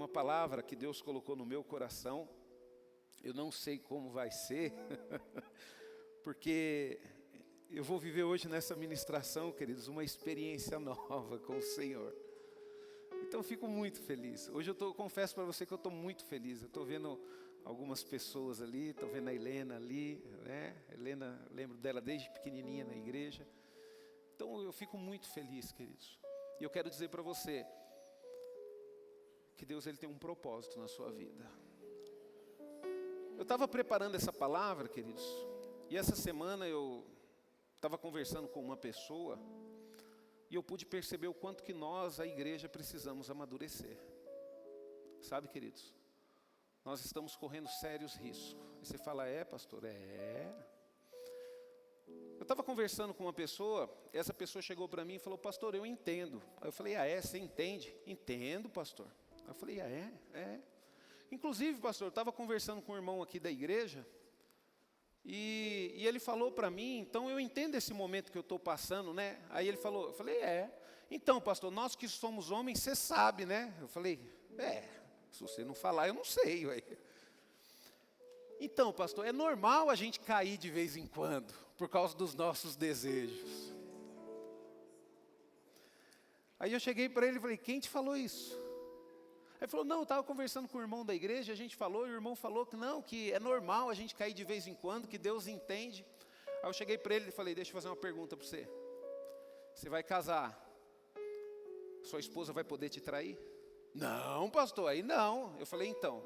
uma palavra que Deus colocou no meu coração. Eu não sei como vai ser, porque eu vou viver hoje nessa ministração, queridos, uma experiência nova com o Senhor. Então eu fico muito feliz. Hoje confesso para você que eu estou muito feliz. Eu estou vendo algumas pessoas ali, estou vendo a Helena ali, né? A Helena, lembro dela desde pequenininha na igreja. Então eu fico muito feliz, queridos. E eu quero dizer para você que Deus ele tem um propósito na sua vida. Eu estava preparando essa palavra, queridos, e essa semana eu estava conversando com uma pessoa e eu pude perceber o quanto que nós, a igreja, precisamos amadurecer. Sabe, queridos, nós estamos correndo sérios riscos. E você fala, pastor? Eu estava conversando com uma pessoa, essa pessoa chegou para mim e falou, pastor, eu entendo. Aí eu falei, você entende? Entendo, pastor. Aí eu falei, é. Inclusive, pastor, eu estava conversando com um irmão aqui da igreja, e ele falou para mim, então eu entendo esse momento que eu estou passando, né? Aí ele falou, eu falei, então, pastor, nós que somos homens, você sabe, né? Eu falei, se você não falar, eu não sei, ué. Então, pastor, é normal a gente cair de vez em quando, por causa dos nossos desejos. Aí eu cheguei para ele e falei, quem te falou isso? Aí ele falou, não, eu estava conversando com o irmão da igreja, a gente falou, e o irmão falou que não, que é normal a gente cair de vez em quando, que Deus entende. Aí eu cheguei para ele e falei, deixa eu fazer uma pergunta para você. Você vai casar, sua esposa vai poder te trair? Não, pastor, aí não. Eu falei, então,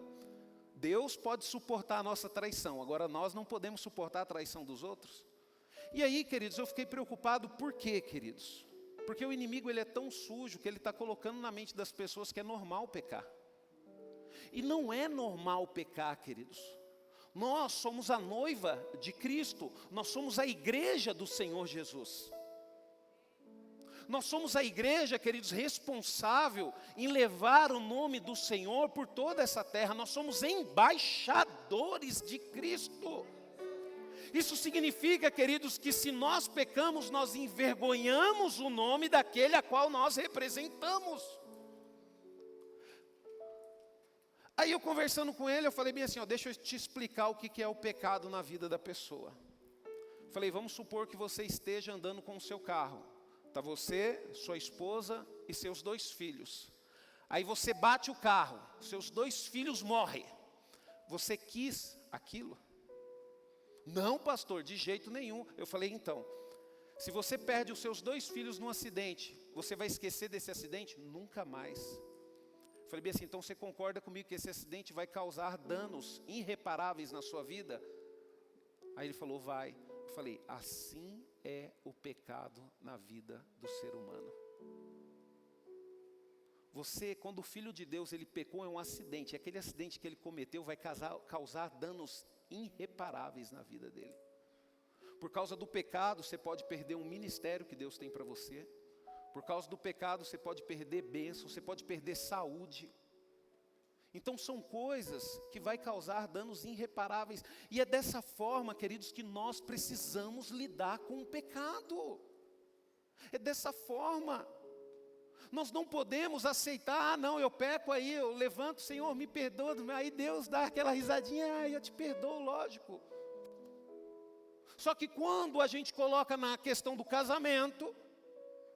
Deus pode suportar a nossa traição, agora nós não podemos suportar a traição dos outros. E aí, queridos, eu fiquei preocupado, por quê, queridos? Porque o inimigo ele é tão sujo que ele está colocando na mente das pessoas que é normal pecar. E não é normal pecar, queridos. Nós somos a noiva de Cristo, nós somos a igreja do Senhor Jesus. Nós somos a igreja, queridos, responsável em levar o nome do Senhor por toda essa terra. Nós somos embaixadores de Cristo. Isso significa, queridos, que se nós pecamos, nós envergonhamos o nome daquele a qual nós representamos. Aí eu conversando com ele, eu falei bem assim, deixa eu te explicar o que é o pecado na vida da pessoa. Falei, vamos supor que você esteja andando com o seu carro. Está você, sua esposa e seus 2 filhos. Aí você bate o carro, seus 2 filhos morrem. Você quis aquilo? Não, pastor, de jeito nenhum. Eu falei, então, se você perde os seus 2 filhos num acidente, você vai esquecer desse acidente? Nunca mais. Eu falei bem assim, então você concorda comigo que esse acidente vai causar danos irreparáveis na sua vida? Aí ele falou, vai. Eu falei, assim é o pecado na vida do ser humano. Você, quando o Filho de Deus ele pecou, é um acidente. Aquele acidente que ele cometeu vai causar danos irreparáveis na vida dele. Por causa do pecado, você pode perder um ministério que Deus tem para você. Por causa do pecado, você pode perder bênção, você pode perder saúde. Então são coisas que vai causar danos irreparáveis. E é dessa forma, queridos, que nós precisamos lidar com o pecado. É dessa forma. Nós não podemos aceitar, não, eu peco aí, eu levanto, Senhor, me perdoa. Aí Deus dá aquela risadinha, eu te perdoo, lógico. Só que quando a gente coloca na questão do casamento,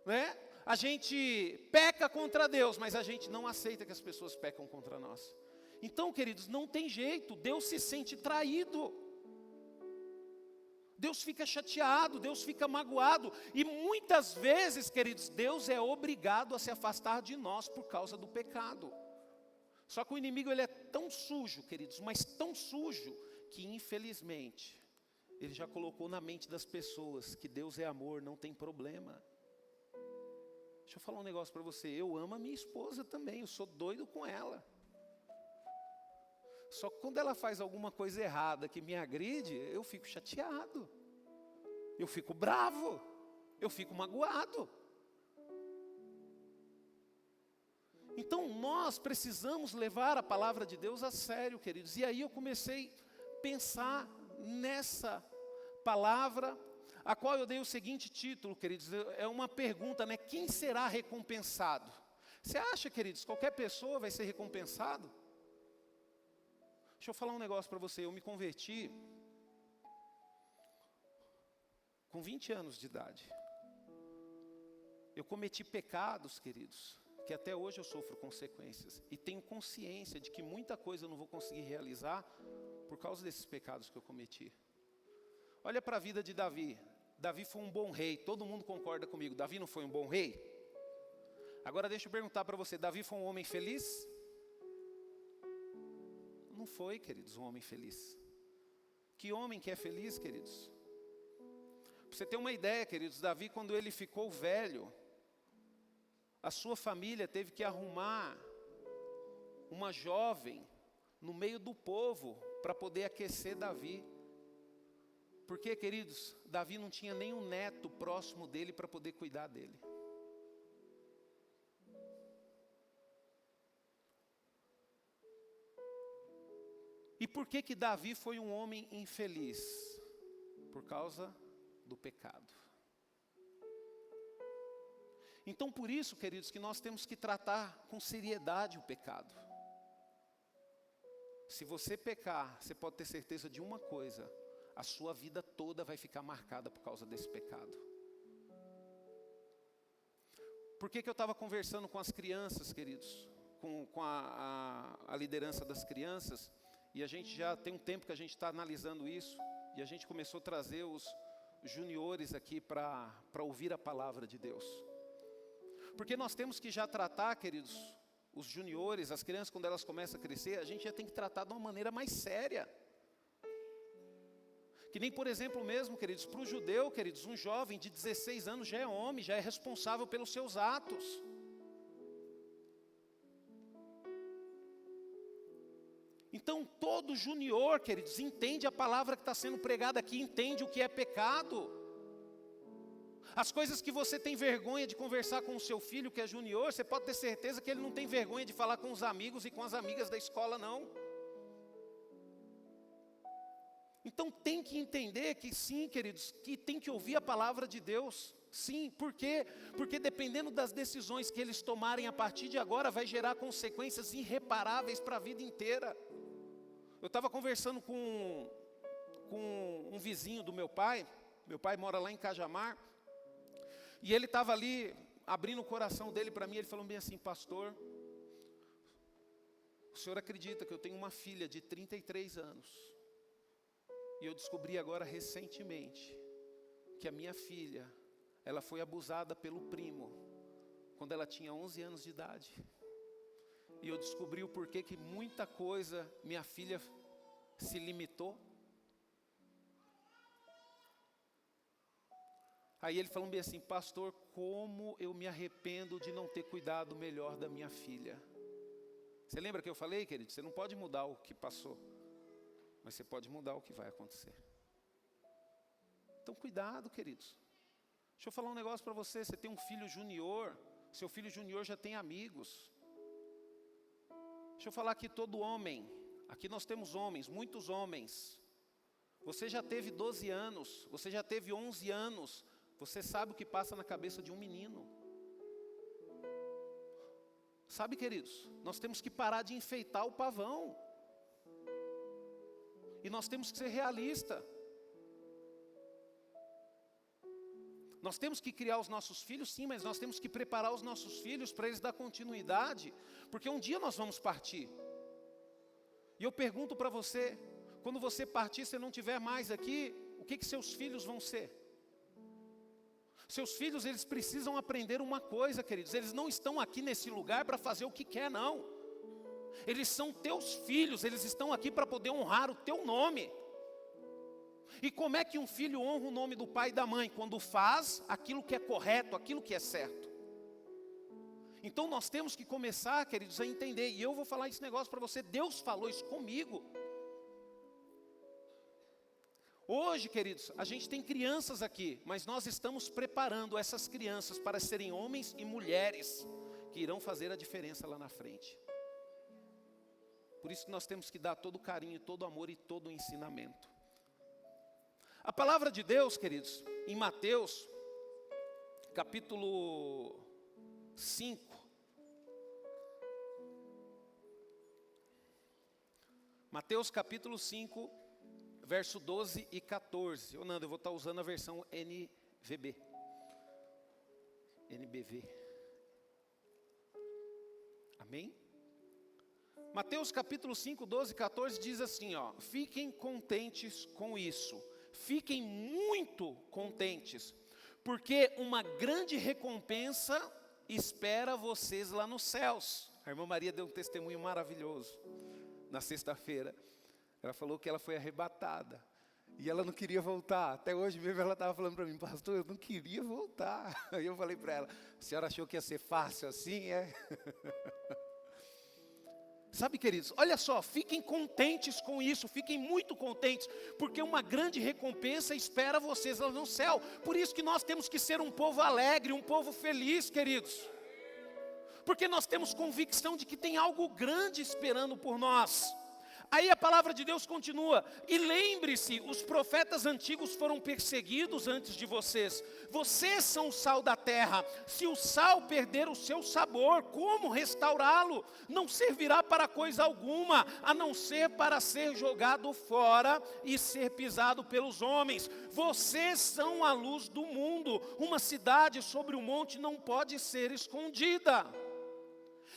né? A gente peca contra Deus, mas a gente não aceita que as pessoas pecam contra nós. Então, queridos, não tem jeito, Deus se sente traído. Deus fica chateado, Deus fica magoado. E muitas vezes, queridos, Deus é obrigado a se afastar de nós por causa do pecado. Só que o inimigo ele é tão sujo, queridos, mas tão sujo, que infelizmente, ele já colocou na mente das pessoas que Deus é amor, não tem problema. Deixa eu falar um negócio para você, eu amo a minha esposa também, eu sou doido com ela. Só que quando ela faz alguma coisa errada que me agride, eu fico chateado. Eu fico bravo. Eu fico magoado. Então nós precisamos levar a palavra de Deus a sério, queridos. E aí eu comecei a pensar nessa palavra, a qual eu dei o seguinte título, queridos. É uma pergunta, né? Quem será recompensado? Você acha, queridos, qualquer pessoa vai ser recompensado? Deixa eu falar um negócio para você. Eu me converti com 20 anos de idade. Eu cometi pecados, queridos, que até hoje eu sofro consequências. E tenho consciência de que muita coisa eu não vou conseguir realizar por causa desses pecados que eu cometi. Olha para a vida de Davi. Davi foi um bom rei. Todo mundo concorda comigo. Davi não foi um bom rei? Agora deixa eu perguntar para você. Davi foi um homem feliz? Não foi, queridos, um homem feliz. Que homem que é feliz, queridos? Para você ter uma ideia, queridos, Davi, quando ele ficou velho, a sua família teve que arrumar uma jovem no meio do povo para poder aquecer Davi. Porque, queridos, Davi não tinha nenhum neto próximo dele para poder cuidar dele. E por que Davi foi um homem infeliz? Por causa do pecado. Então, por isso, queridos, que nós temos que tratar com seriedade o pecado. Se você pecar, você pode ter certeza de uma coisa: a sua vida toda vai ficar marcada por causa desse pecado. Por que eu estava conversando com as crianças, queridos? Com a liderança das crianças. E a gente já tem um tempo que a gente está analisando isso. E a gente começou a trazer os juniores aqui para ouvir a palavra de Deus. Porque nós temos que já tratar, queridos, os juniores, as crianças, quando elas começam a crescer, a gente já tem que tratar de uma maneira mais séria. Que nem, por exemplo, mesmo, queridos, para o judeu, queridos, um jovem de 16 anos já é homem, já é responsável pelos seus atos. Então, todo junior, queridos, entende a palavra que está sendo pregada aqui, entende o que é pecado. As coisas que você tem vergonha de conversar com o seu filho, que é junior, você pode ter certeza que ele não tem vergonha de falar com os amigos e com as amigas da escola, não. Então tem que entender que sim, queridos, que tem que ouvir a palavra de Deus. Sim, por quê? Porque dependendo das decisões que eles tomarem a partir de agora, vai gerar consequências irreparáveis para a vida inteira. Eu estava conversando com um vizinho do meu pai mora lá em Cajamar, e ele estava ali, abrindo o coração dele para mim, ele falou bem assim: pastor, o senhor acredita que eu tenho uma filha de 33 anos, e eu descobri agora recentemente, que a minha filha, ela foi abusada pelo primo, quando ela tinha 11 anos de idade. E eu descobri o porquê que muita coisa minha filha se limitou. Aí ele falou bem assim: pastor, como eu me arrependo de não ter cuidado melhor da minha filha. Você lembra que eu falei, querido? Você não pode mudar o que passou, mas você pode mudar o que vai acontecer. Então cuidado, queridos. Deixa eu falar um negócio para você. Você tem um filho junior, seu filho junior já tem amigos. Deixa eu falar aqui, todo homem, aqui nós temos homens, muitos homens. Você já teve 12 anos, você já teve 11 anos, você sabe o que passa na cabeça de um menino. Sabe, queridos, nós temos que parar de enfeitar o pavão. E nós temos que ser realistas. Nós temos que criar os nossos filhos, sim, mas nós temos que preparar os nossos filhos para eles dar continuidade, porque um dia nós vamos partir. E eu pergunto para você, quando você partir, se não estiver mais aqui, o que seus filhos vão ser? Seus filhos, eles precisam aprender uma coisa, queridos, eles não estão aqui nesse lugar para fazer o que quer, não. Eles são teus filhos, eles estão aqui para poder honrar o teu nome. E como é que um filho honra o nome do pai e da mãe? Quando faz aquilo que é correto, aquilo que é certo. Então nós temos que começar, queridos, a entender. E eu vou falar esse negócio para você. Deus falou isso comigo. Hoje, queridos, a gente tem crianças aqui, mas nós estamos preparando essas crianças para serem homens e mulheres que irão fazer a diferença lá na frente. Por isso que nós temos que dar todo o carinho, todo o amor e todo o ensinamento. A palavra de Deus, queridos, em Mateus, capítulo 5, Mateus capítulo 5, verso 12 e 14. Ô Nando, eu vou estar usando a versão NBV. Amém? Mateus capítulo 5, 12 e 14 diz assim, ó: fiquem contentes com isso, fiquem muito contentes, porque uma grande recompensa espera vocês lá nos céus. A irmã Maria deu um testemunho maravilhoso na sexta-feira. Ela falou que ela foi arrebatada e ela não queria voltar. Até hoje mesmo ela estava falando para mim: pastor, eu não queria voltar. Aí eu falei para ela: a senhora achou que ia ser fácil assim, é? Sabe, queridos, olha só, fiquem contentes com isso, fiquem muito contentes, porque uma grande recompensa espera vocês lá no céu. Por isso que nós temos que ser um povo alegre, um povo feliz, queridos, porque nós temos convicção de que tem algo grande esperando por nós. Aí a palavra de Deus continua: e lembre-se, os profetas antigos foram perseguidos antes de vocês. Vocês são o sal da terra. Se o sal perder o seu sabor, como restaurá-lo? Não servirá para coisa alguma, a não ser para ser jogado fora e ser pisado pelos homens. Vocês são a luz do mundo. Uma cidade sobre o monte não pode ser escondida.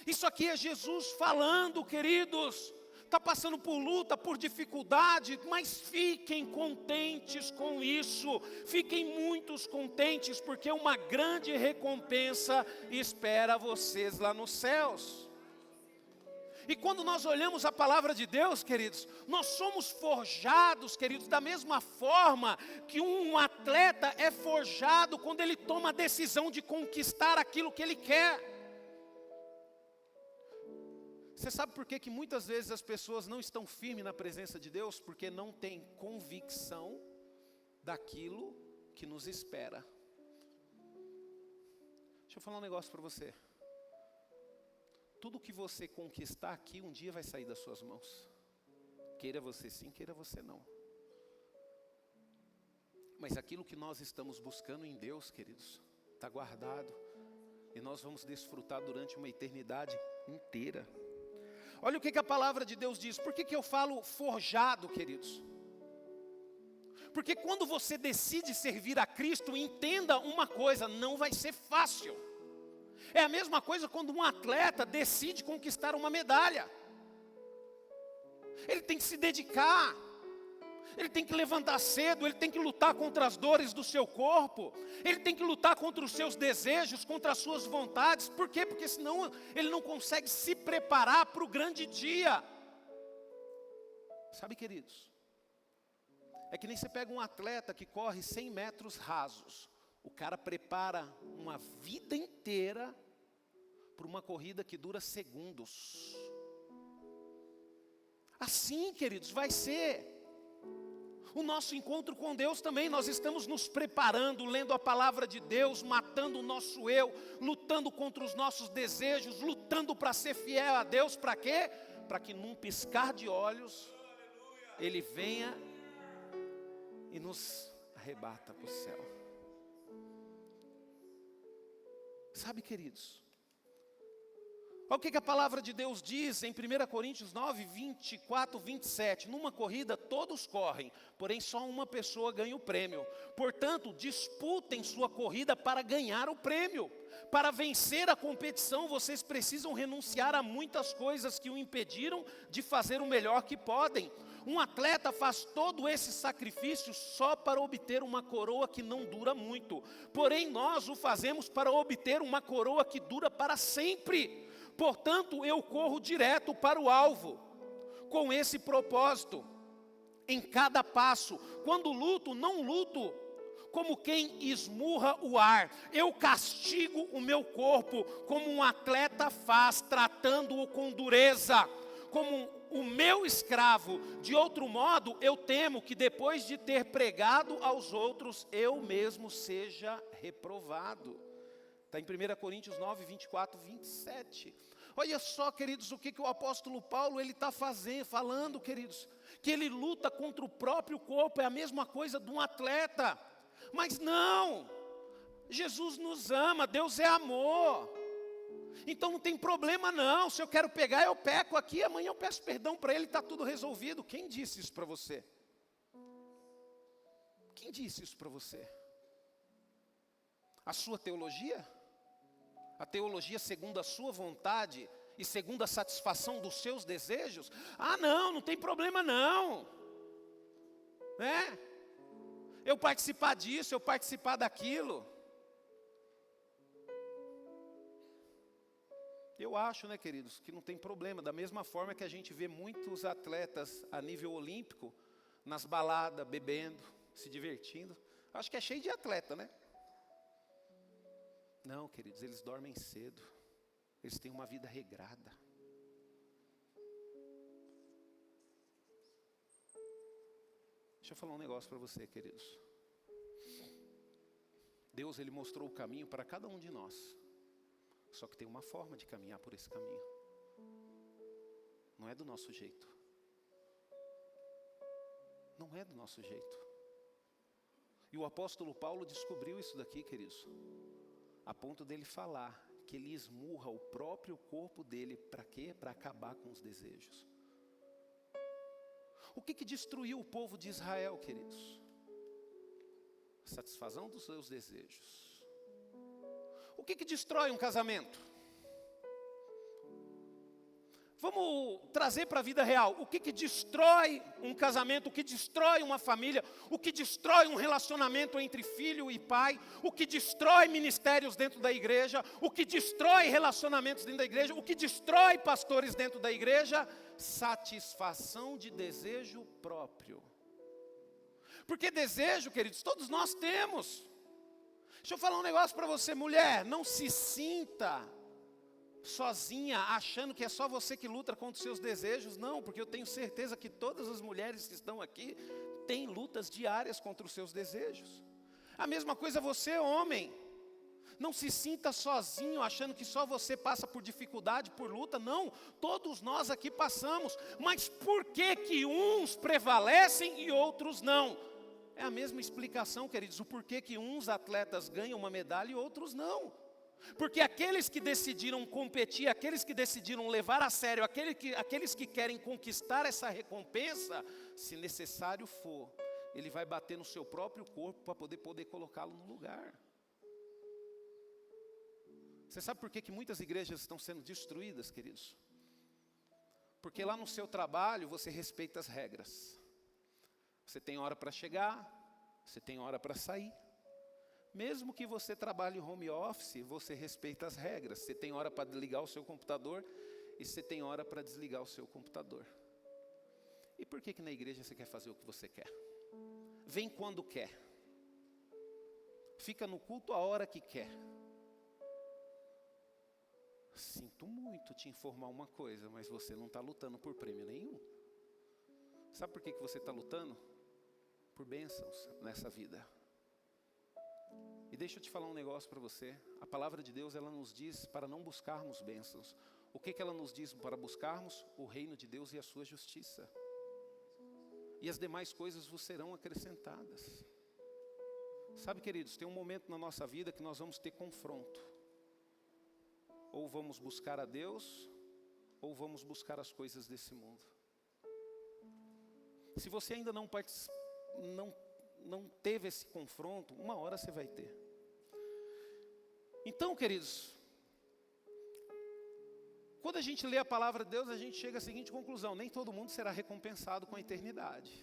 Isso aqui é Jesus falando, queridos. Está passando por luta, por dificuldade, mas fiquem contentes com isso, fiquem muito contentes, porque uma grande recompensa espera vocês lá nos céus. E quando nós olhamos a palavra de Deus, queridos, nós somos forjados, queridos, da mesma forma que um atleta é forjado quando ele toma a decisão de conquistar aquilo que ele quer. Você sabe por que muitas vezes as pessoas não estão firmes na presença de Deus? Porque não têm convicção daquilo que nos espera. Deixa eu falar um negócio para você. Tudo que você conquistar aqui, um dia vai sair das suas mãos. Queira você sim, queira você não. Mas aquilo que nós estamos buscando em Deus, queridos, está guardado. E nós vamos desfrutar durante uma eternidade inteira. Olha o que a palavra de Deus diz. Por que eu falo forjado, queridos? Porque quando você decide servir a Cristo, entenda uma coisa: não vai ser fácil. É a mesma coisa quando um atleta decide conquistar uma medalha. Ele tem que se dedicar. Ele tem que levantar cedo, ele tem que lutar contra as dores do seu corpo, ele tem que lutar contra os seus desejos, contra as suas vontades. Por quê? Porque senão ele não consegue se preparar para o grande dia. Sabe, queridos, é que nem você pega um atleta que corre 100 metros rasos. O cara prepara uma vida inteira para uma corrida que dura segundos. Assim, queridos, vai ser o nosso encontro com Deus também. Nós estamos nos preparando, lendo a palavra de Deus, matando o nosso eu, lutando contra os nossos desejos, lutando para ser fiel a Deus. Para quê? Para que num piscar de olhos, Ele venha e nos arrebata para o céu. Sabe, queridos, olha o que a palavra de Deus diz em 1 Coríntios 9, 24, 27. Numa corrida todos correm, porém só uma pessoa ganha o prêmio. Portanto, disputem sua corrida para ganhar o prêmio. Para vencer a competição, vocês precisam renunciar a muitas coisas que o impediram de fazer o melhor que podem. Um atleta faz todo esse sacrifício só para obter uma coroa que não dura muito. Porém, nós o fazemos para obter uma coroa que dura para sempre. Portanto, eu corro direto para o alvo, com esse propósito. Em cada passo, quando luto, não luto como quem esmurra o ar. Eu castigo o meu corpo, como um atleta faz, tratando-o com dureza, como o meu escravo. De outro modo, eu temo que depois de ter pregado aos outros, eu mesmo seja reprovado. Está em 1 Coríntios 9, 24, 27. Olha só, queridos, o que o apóstolo Paulo está falando, queridos. Que ele luta contra o próprio corpo, é a mesma coisa de um atleta. Mas não, Jesus nos ama, Deus é amor. Então não tem problema não, se eu quero pegar eu peco aqui, amanhã eu peço perdão para ele, está tudo resolvido. Quem disse isso para você? Quem disse isso para você? A sua teologia? A teologia segundo a sua vontade e segundo a satisfação dos seus desejos? Ah não, não tem problema não. Né? Eu participar disso, eu participar daquilo. Eu acho, né, queridos, que não tem problema. Da mesma forma que a gente vê muitos atletas a nível olímpico, nas baladas, bebendo, se divertindo. Acho que é cheio de atleta, né? Não, queridos, eles dormem cedo. Eles têm uma vida regrada. Deixa eu falar um negócio para você, queridos. Deus, Ele mostrou o caminho para cada um de nós. Só que tem uma forma de caminhar por esse caminho. Não é do nosso jeito. Não é do nosso jeito. E o apóstolo Paulo descobriu isso daqui, queridos. A ponto dele falar que ele esmurra o próprio corpo dele. Para quê? Para acabar com os desejos. O que destruiu o povo de Israel, queridos? A satisfação dos seus desejos. O que destrói um casamento? Vamos trazer para a vida real. O que destrói um casamento? O que destrói uma família? O que destrói um relacionamento entre filho e pai? O que destrói ministérios dentro da igreja? O que destrói relacionamentos dentro da igreja? O que destrói pastores dentro da igreja? Satisfação de desejo próprio. Porque desejo, queridos, todos nós temos. Deixa eu falar um negócio para você, mulher. Não se sinta sozinha, achando que é só você que luta contra os seus desejos. Não, porque eu tenho certeza que todas as mulheres que estão aqui têm lutas diárias contra os seus desejos. A mesma coisa você, homem. Não se sinta sozinho, achando que só você passa por dificuldade, por luta. Não, todos nós aqui passamos. Mas por que uns prevalecem e outros não? É a mesma explicação, queridos, o porquê que uns atletas ganham uma medalha e outros não. Porque aqueles que decidiram competir, aqueles que decidiram levar a sério, aqueles que querem conquistar essa recompensa, se necessário for, ele vai bater no seu próprio corpo para poder colocá-lo no lugar. Você sabe por que muitas igrejas estão sendo destruídas, queridos? Porque lá no seu trabalho você respeita as regras. Você tem hora para chegar, você tem hora para sair. Mesmo que você trabalhe home office, você respeita as regras. Você tem hora para ligar o seu computador e você tem hora para desligar o seu computador. E por que na igreja você quer fazer o que você quer? Vem quando quer. Fica no culto a hora que quer. Sinto muito te informar uma coisa, mas você não está lutando por prêmio nenhum. Sabe por que você está lutando? Por bênçãos nessa vida. E deixa eu te falar um negócio para você. A palavra de Deus, ela nos diz para não buscarmos bênçãos. O que ela nos diz para buscarmos? O reino de Deus e a sua justiça. E as demais coisas vos serão acrescentadas. Sabe, queridos, tem um momento na nossa vida que nós vamos ter confronto. Ou vamos buscar a Deus, ou vamos buscar as coisas desse mundo. Se você ainda não teve esse confronto, uma hora você vai ter. Então, queridos, quando a gente lê a palavra de Deus, a gente chega à seguinte conclusão: nem todo mundo será recompensado com a eternidade.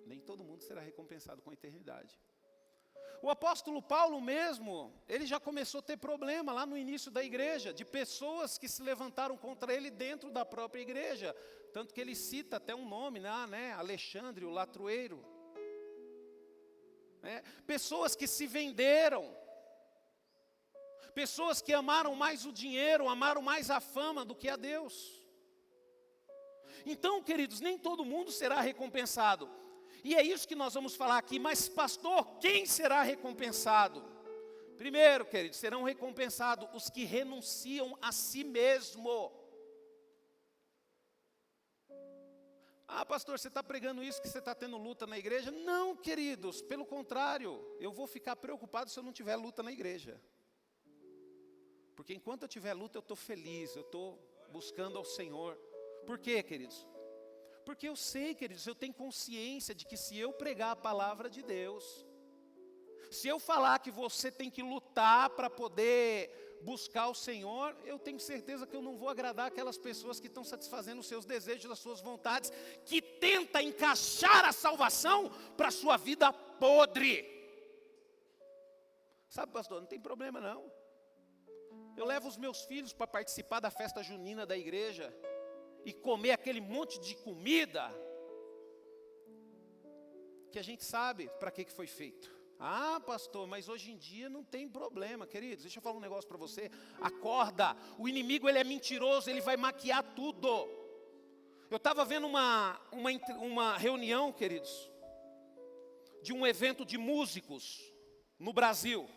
Nem todo mundo será recompensado com a eternidade. O apóstolo Paulo mesmo, ele já começou a ter problema lá no início da igreja, de pessoas que se levantaram contra ele dentro da própria igreja. Tanto que ele cita até um nome lá, né? Alexandre, o latrueiro. Pessoas que se venderam. Pessoas que amaram mais o dinheiro, amaram mais a fama do que a Deus. Então, queridos, nem todo mundo será recompensado. E é isso que nós vamos falar aqui. Mas, pastor, quem será recompensado? Primeiro, queridos, serão recompensados os que renunciam a si mesmo. Ah, pastor, você está pregando isso que você está tendo luta na igreja? Não, queridos, pelo contrário, eu vou ficar preocupado se eu não tiver luta na igreja. Porque enquanto eu tiver luta, eu estou feliz, eu estou buscando ao Senhor. Por quê, queridos? Porque eu sei, queridos, eu tenho consciência de que se eu pregar a palavra de Deus, se eu falar que você tem que lutar para poder buscar o Senhor, eu tenho certeza que eu não vou agradar aquelas pessoas que estão satisfazendo os seus desejos, as suas vontades, que tenta encaixar a salvação para a sua vida podre. Sabe, pastor, não tem problema não. Eu levo os meus filhos para participar da festa junina da igreja e comer aquele monte de comida que a gente sabe para que foi feito. Ah, pastor, mas hoje em dia não tem problema, queridos. Deixa eu falar um negócio para você. Acorda, o inimigo ele é mentiroso, ele vai maquiar tudo. Eu estava vendo uma reunião, queridos, de um evento de músicos no Brasil.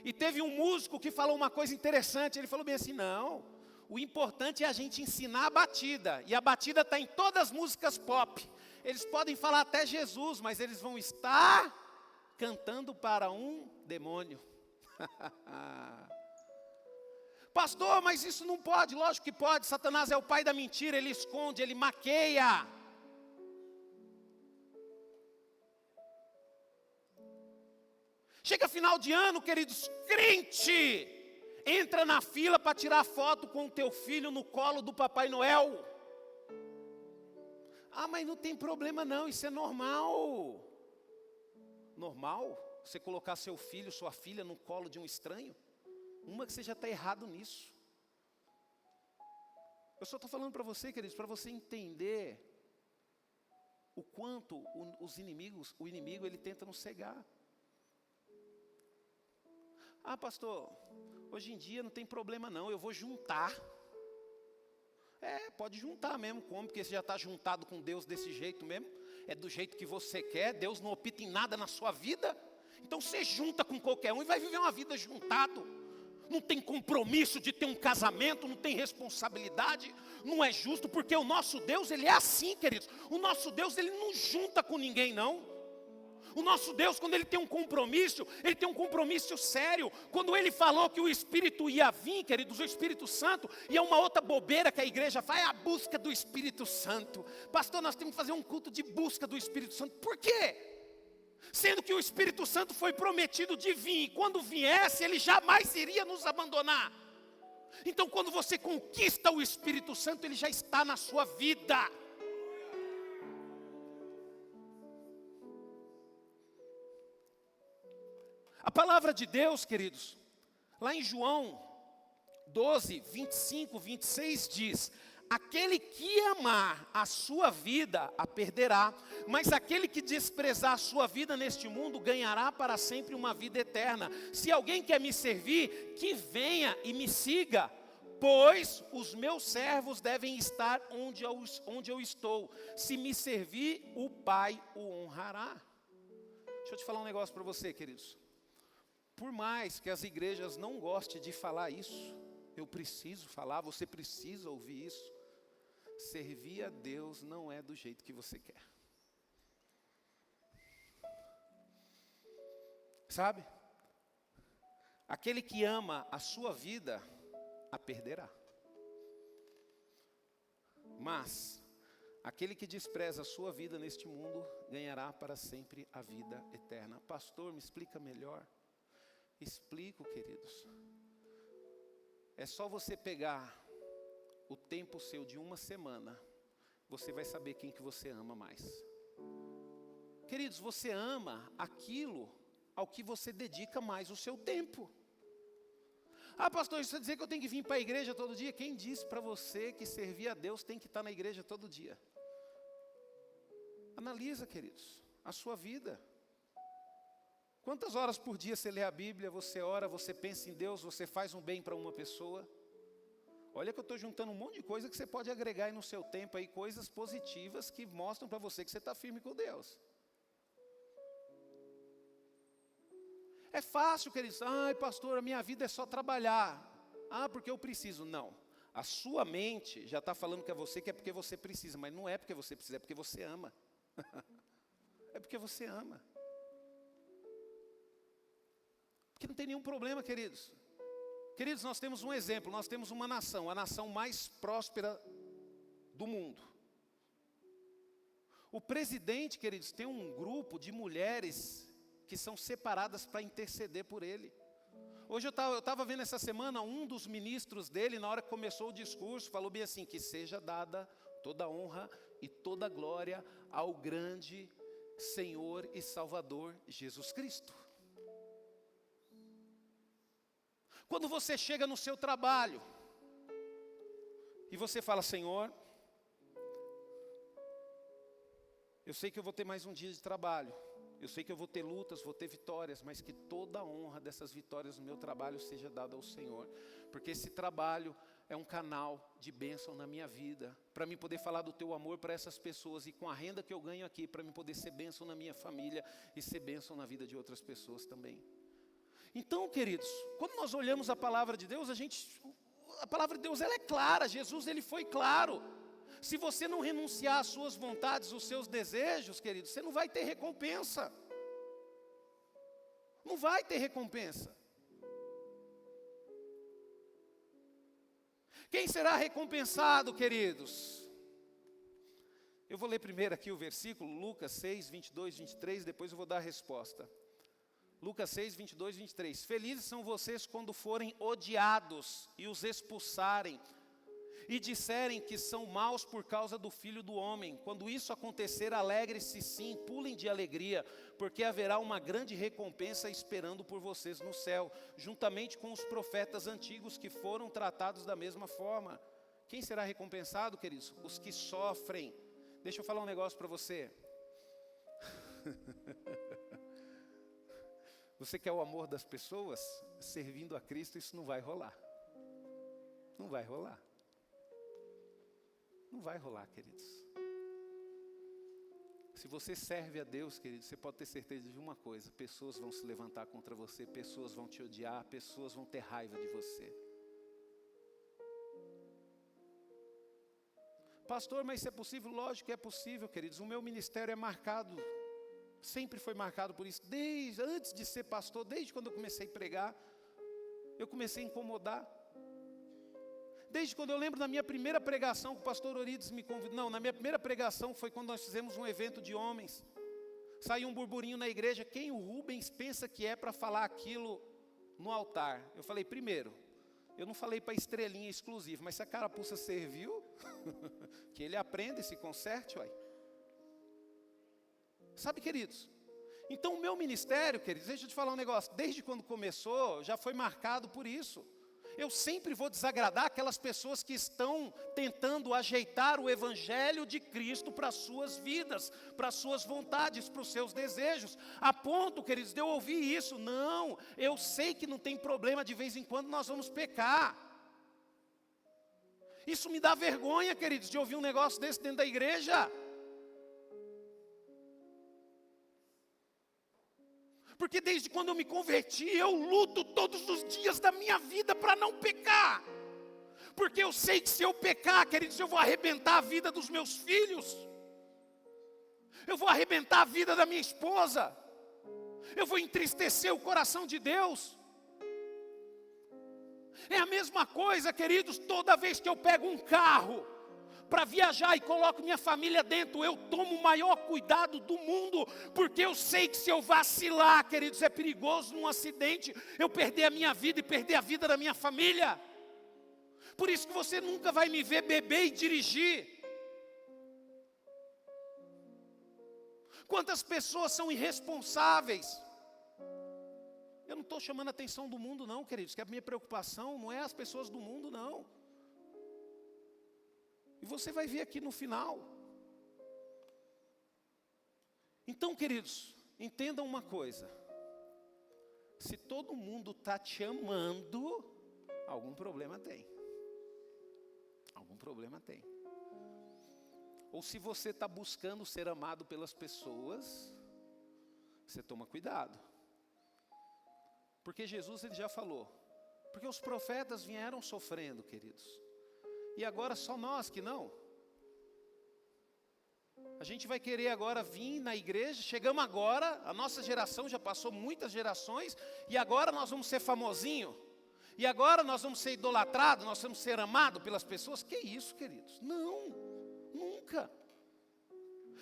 E teve um músico que falou uma coisa interessante. Ele falou bem assim, não, o importante é a gente ensinar a batida. E a batida está em todas as músicas pop. Eles podem falar até Jesus, mas eles vão estar cantando para um demônio. Pastor, mas isso não pode. Lógico que pode. Satanás é o pai da mentira. Ele esconde, ele maqueia. Chega final de ano, queridos, crente, entra na fila para tirar foto com o teu filho no colo do Papai Noel. Ah, mas não tem problema não, isso é normal. Normal? Você colocar seu filho, sua filha no colo de um estranho? Uma que você já está errado nisso. Eu só estou falando para você, queridos, para você entender o quanto o inimigo ele tenta nos cegar. Ah, pastor, hoje em dia não tem problema não, eu vou juntar. Pode juntar mesmo, como? Porque você já está juntado com Deus desse jeito mesmo. É do jeito que você quer, Deus não opta em nada na sua vida. Então você junta com qualquer um e vai viver uma vida juntado. Não tem compromisso de ter um casamento, não tem responsabilidade, não é justo, porque o nosso Deus, ele é assim, queridos. O nosso Deus, ele não junta com ninguém não. O nosso Deus, quando ele tem um compromisso sério. Quando ele falou que o Espírito ia vir, queridos, o Espírito Santo, e é uma outra bobeira que a igreja faz, é a busca do Espírito Santo. Pastor, nós temos que fazer um culto de busca do Espírito Santo. Por quê? Sendo que o Espírito Santo foi prometido de vir, e quando viesse, ele jamais iria nos abandonar. Então, quando você conquista o Espírito Santo, ele já está na sua vida. A palavra de Deus, queridos, lá em João 12, 25, 26 diz: aquele que amar a sua vida a perderá, mas aquele que desprezar a sua vida neste mundo ganhará para sempre uma vida eterna. Se alguém quer me servir, que venha e me siga, pois os meus servos devem estar onde eu estou. Se me servir, o Pai o honrará. Deixa eu te falar um negócio para você, queridos. Por mais que as igrejas não gostem de falar isso, eu preciso falar, você precisa ouvir isso. Servir a Deus não é do jeito que você quer. Sabe? Aquele que ama a sua vida, a perderá. Mas aquele que despreza a sua vida neste mundo, ganhará para sempre a vida eterna. Pastor, me explica melhor. Explico, queridos. É só você pegar o tempo seu de uma semana, você vai saber quem que você ama mais. Queridos, você ama aquilo ao que você dedica mais o seu tempo. Ah, pastor, isso quer dizer que eu tenho que vir para a igreja todo dia? Quem disse para você que servir a Deus tem que estar na igreja todo dia? Analisa, queridos, a sua vida. Quantas horas por dia você lê a Bíblia, você ora, você pensa em Deus, você faz um bem para uma pessoa? Olha que eu estou juntando um monte de coisa que você pode agregar aí no seu tempo, aí, coisas positivas que mostram para você que você está firme com Deus. É fácil, queridos. Ai, pastor, a minha vida é só trabalhar. Ah, porque eu preciso. Não. A sua mente já está falando que é você, que é porque você precisa, mas não é porque você precisa, é porque você ama. É porque você ama. Porque não tem nenhum problema, queridos. Queridos, nós temos um exemplo, nós temos uma nação, a nação mais próspera do mundo. O presidente, queridos, tem um grupo de mulheres que são separadas para interceder por ele. Hoje eu estava vendo essa semana, um dos ministros dele, na hora que começou o discurso, falou bem assim, que seja dada toda a honra e toda a glória ao grande Senhor e Salvador Jesus Cristo. Quando você chega no seu trabalho, e você fala, Senhor, eu sei que eu vou ter mais um dia de trabalho, eu sei que eu vou ter lutas, vou ter vitórias, mas que toda a honra dessas vitórias no meu trabalho seja dada ao Senhor, porque esse trabalho é um canal de bênção na minha vida, para mim poder falar do teu amor para essas pessoas, e com a renda que eu ganho aqui, para mim poder ser bênção na minha família, e ser bênção na vida de outras pessoas também. Então, queridos, quando nós olhamos a palavra de Deus, a palavra de Deus ela é clara, Jesus ele foi claro. Se você não renunciar às suas vontades, os seus desejos, queridos, você não vai ter recompensa. Não vai ter recompensa. Quem será recompensado, queridos? Eu vou ler primeiro aqui o versículo, Lucas 6, 22, 23, depois eu vou dar a resposta. Lucas 6, 22, 23. Felizes são vocês quando forem odiados e os expulsarem, e disserem que são maus por causa do Filho do Homem. Quando isso acontecer, alegre-se sim, pulem de alegria, porque haverá uma grande recompensa esperando por vocês no céu, juntamente com os profetas antigos que foram tratados da mesma forma. Quem será recompensado, queridos? Os que sofrem. Deixa eu falar um negócio para você. Você quer o amor das pessoas? Servindo a Cristo, isso não vai rolar. Não vai rolar. Não vai rolar, queridos. Se você serve a Deus, queridos, você pode ter certeza de uma coisa: pessoas vão se levantar contra você, pessoas vão te odiar, pessoas vão ter raiva de você. Pastor, mas isso é possível? Lógico que é possível, queridos. O meu ministério é marcado, sempre foi marcado por isso. Desde antes de ser pastor, desde quando eu comecei a pregar, eu comecei a incomodar. Desde quando eu lembro da minha primeira pregação, que o pastor Orides me convidou. Não, na minha primeira pregação foi quando nós fizemos um evento de homens. Saiu um burburinho na igreja. Quem o Rubens pensa que é para falar aquilo no altar? Eu falei, primeiro, eu não falei para estrelinha exclusiva, mas se a carapuça serviu, que ele aprenda e se conserte, uai. Sabe, queridos? Então o meu ministério, queridos, deixa eu te falar um negócio. Desde quando começou, já foi marcado por isso. Eu sempre vou desagradar aquelas pessoas que estão tentando ajeitar o Evangelho de Cristo para as suas vidas, para as suas vontades, para os seus desejos. A ponto, queridos, de eu ouvir isso. Não, eu sei que não tem problema, de vez em quando nós vamos pecar. Isso me dá vergonha, queridos, de ouvir um negócio desse dentro da igreja. Porque desde quando eu me converti, eu luto todos os dias da minha vida para não pecar. Porque eu sei que se eu pecar, queridos, eu vou arrebentar a vida dos meus filhos. Eu vou arrebentar a vida da minha esposa. Eu vou entristecer o coração de Deus. É a mesma coisa, queridos, toda vez que eu pego um carro para viajar e coloco minha família dentro, eu tomo o maior cuidado do mundo, porque eu sei que se eu vacilar, queridos, é perigoso num acidente, eu perder a minha vida e perder a vida da minha família. Por isso que você nunca vai me ver beber e dirigir. Quantas pessoas são irresponsáveis? Eu não estou chamando a atenção do mundo não, queridos, que a minha preocupação não é as pessoas do mundo não. E você vai ver aqui no final. Então, queridos, entendam uma coisa. Se todo mundo está te amando, algum problema tem. Algum problema tem. Ou se você está buscando ser amado pelas pessoas, você toma cuidado. Porque Jesus ele já falou. Porque os profetas vieram sofrendo, queridos. E agora só nós que não. A gente vai querer agora vir na igreja, chegamos agora, a nossa geração já passou muitas gerações, e agora nós vamos ser famosinho. E agora nós vamos ser idolatrados, nós vamos ser amados pelas pessoas? Que isso, queridos? Não, nunca.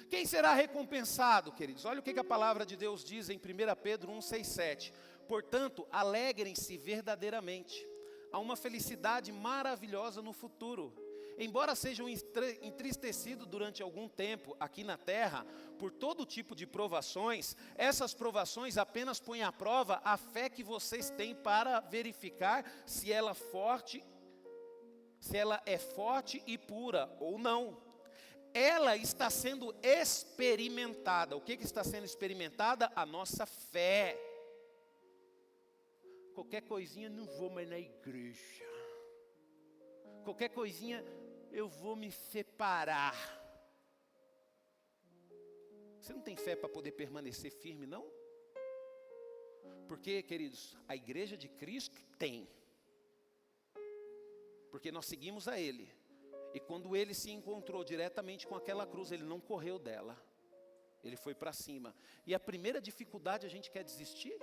Quem será recompensado, queridos? Olha o que a palavra de Deus diz em 1 Pedro 1, 6, 7. Portanto, alegrem-se verdadeiramente. Há uma felicidade maravilhosa no futuro. Embora sejam entristecidos durante algum tempo aqui na terra, por todo tipo de provações, essas provações apenas põem à prova a fé que vocês têm para verificar se ela é forte e pura ou não. Ela está sendo experimentada. O que está sendo experimentada? A nossa fé. Qualquer coisinha, não vou mais na igreja. Qualquer coisinha, eu vou me separar. Você não tem fé para poder permanecer firme, não? Porque, queridos, a igreja de Cristo tem. Porque nós seguimos a Ele. E quando Ele se encontrou diretamente com aquela cruz, Ele não correu dela. Ele foi para cima. E a primeira dificuldade, a gente quer desistir?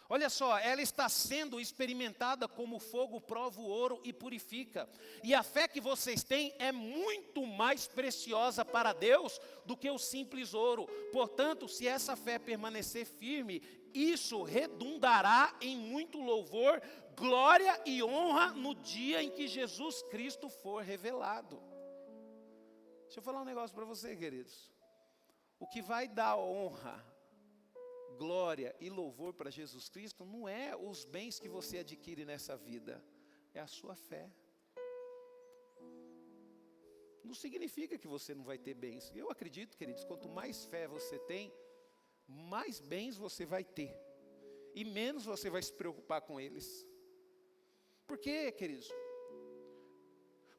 Olha só, ela está sendo experimentada como fogo prova o ouro e purifica. E a fé que vocês têm é muito mais preciosa para Deus do que o simples ouro. Portanto, se essa fé permanecer firme, isso redundará em muito louvor, glória e honra no dia em que Jesus Cristo for revelado. Deixa eu falar um negócio para você, queridos. O que vai dar honra, glória e louvor para Jesus Cristo não é os bens que você adquire nessa vida, é a sua fé. Não significa que você não vai ter bens. Eu acredito, queridos, quanto mais fé você tem, mais bens você vai ter. E menos você vai se preocupar com eles. Por quê, queridos?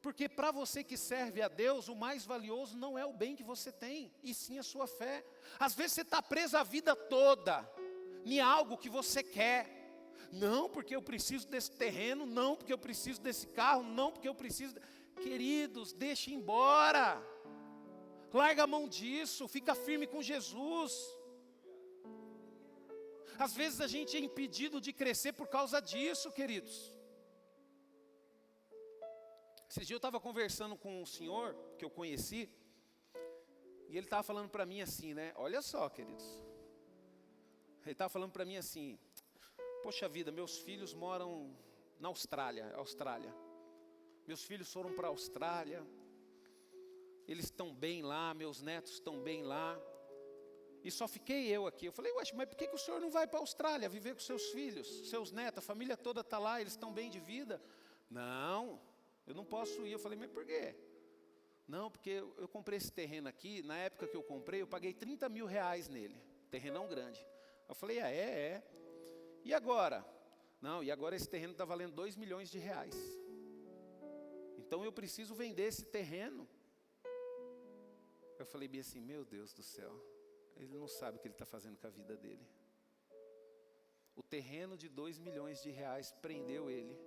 Porque para você que serve a Deus, o mais valioso não é o bem que você tem, e sim a sua fé. Às vezes você está preso a vida toda em algo que você quer. Não porque eu preciso desse terreno, não porque eu preciso desse carro, não porque eu preciso... Queridos, deixe embora. Larga a mão disso, fica firme com Jesus. Às vezes a gente é impedido de crescer por causa disso, queridos. Esses dias eu estava conversando com um senhor que eu conheci, e ele estava falando para mim assim, né? Olha só, queridos. Ele estava falando para mim assim, poxa vida, meus filhos moram na Austrália. Meus filhos foram para a Austrália, eles estão bem lá, meus netos estão bem lá, e só fiquei eu aqui. Eu falei, ué, mas por que o senhor não vai para a Austrália viver com seus filhos, seus netos, a família toda está lá, eles estão bem de vida? Não, eu não posso ir. Eu falei, mas por quê? Não, porque eu comprei esse terreno aqui, na época que eu comprei, eu paguei 30 mil reais nele, terrenão grande. Eu falei, é. E agora? Não, e agora esse terreno está valendo 2 milhões de reais. Então eu preciso vender esse terreno. Eu falei bem assim, meu Deus do céu, ele não sabe o que ele está fazendo com a vida dele. O terreno de 2 milhões de reais prendeu ele.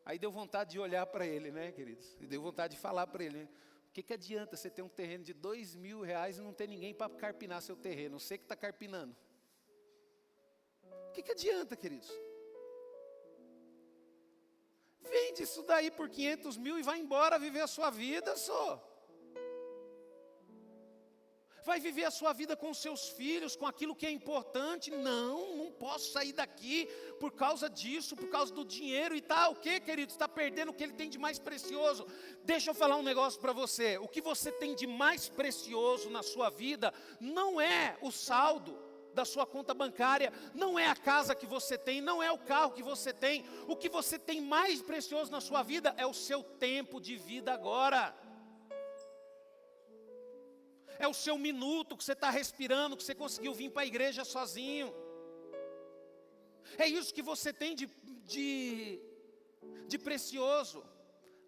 Aí deu vontade de olhar para ele, né, queridos? E deu vontade de falar para ele, né? O que adianta você ter um terreno de 2 mil reais e não ter ninguém para carpinar seu terreno? Você que está carpinando. O que adianta, queridos? Vende isso daí por 500 mil e vai embora viver a sua vida só. Vai viver a sua vida com os seus filhos, com aquilo que é importante. Não posso sair daqui por causa disso, por causa do dinheiro e tal. O que, querido? Está perdendo o que ele tem de mais precioso. Deixa eu falar um negócio para você. O que você tem de mais precioso na sua vida não é o saldo da sua conta bancária, não é a casa que você tem, não é o carro que você tem. O que você tem mais precioso na sua vida é o seu tempo de vida agora. É o seu minuto que você está respirando, que você conseguiu vir para a igreja sozinho. É isso que você tem de precioso.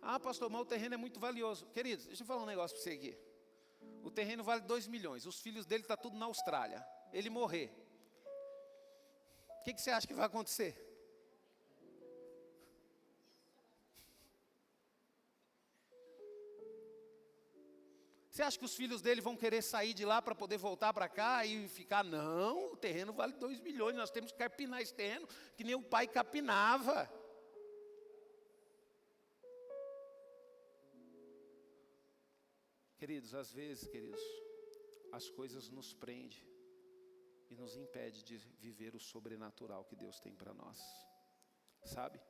Ah, pastor, mas o terreno é muito valioso. Queridos, deixa eu falar um negócio para você aqui. O terreno vale 2 milhões, os filhos dele estão tudo na Austrália. Ele morrer, o que você acha que vai acontecer? Você acha que os filhos dele vão querer sair de lá para poder voltar para cá e ficar? Não, o terreno vale 2 milhões, nós temos que capinar esse terreno, que nem o pai capinava. Queridos, às vezes, as coisas nos prendem e nos impedem de viver o sobrenatural que Deus tem para nós, sabe?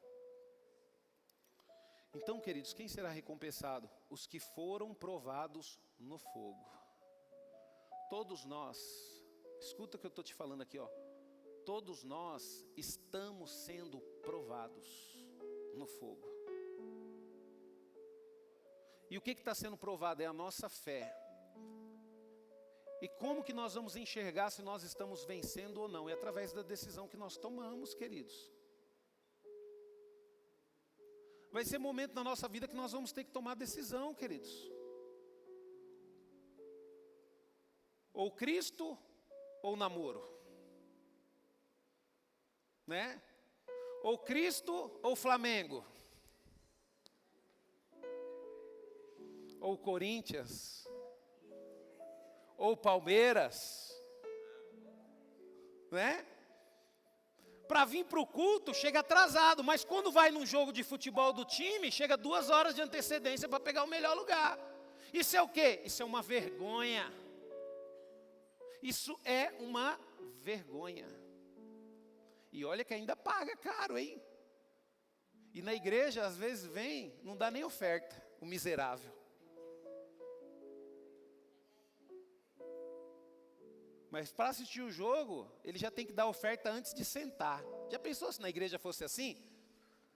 Então, queridos, quem será recompensado? Os que foram provados no fogo. Todos nós, escuta o que eu estou te falando aqui, ó. Todos nós estamos sendo provados no fogo. E o que está sendo provado? É a nossa fé. E como que nós vamos enxergar se nós estamos vencendo ou não? É através da decisão que nós tomamos, queridos. Vai ser momento na nossa vida que nós vamos ter que tomar decisão, queridos. Ou Cristo, ou namoro. Né? Ou Cristo, ou Flamengo. Ou Corinthians. Ou Palmeiras. Né? Para vir para o culto, chega atrasado, mas quando vai num jogo de futebol do time, chega 2 horas de antecedência para pegar o melhor lugar. Isso é o quê? Isso é uma vergonha. Isso é uma vergonha. E olha que ainda paga caro, hein? E na igreja, às vezes vem, não dá nem oferta, o miserável. Mas para assistir o jogo, ele já tem que dar oferta antes de sentar. Já pensou se na igreja fosse assim?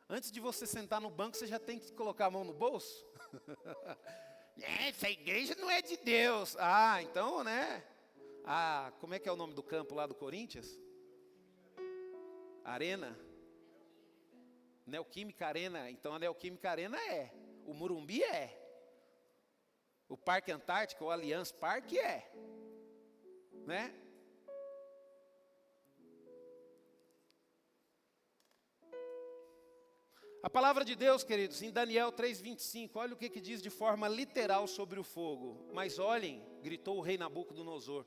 Antes de você sentar no banco, você já tem que colocar a mão no bolso? Essa igreja não é de Deus. Ah, então, né? Ah, como é que é o nome do campo lá do Corinthians? Arena? Neoquímica Arena. Então a Neoquímica Arena é. O Morumbi é. O Parque Antártico, o Allianz Parque é. Né? A palavra de Deus, queridos, em Daniel 3:25, olha o que diz de forma literal sobre o fogo. Mas olhem, gritou o rei Nabucodonosor,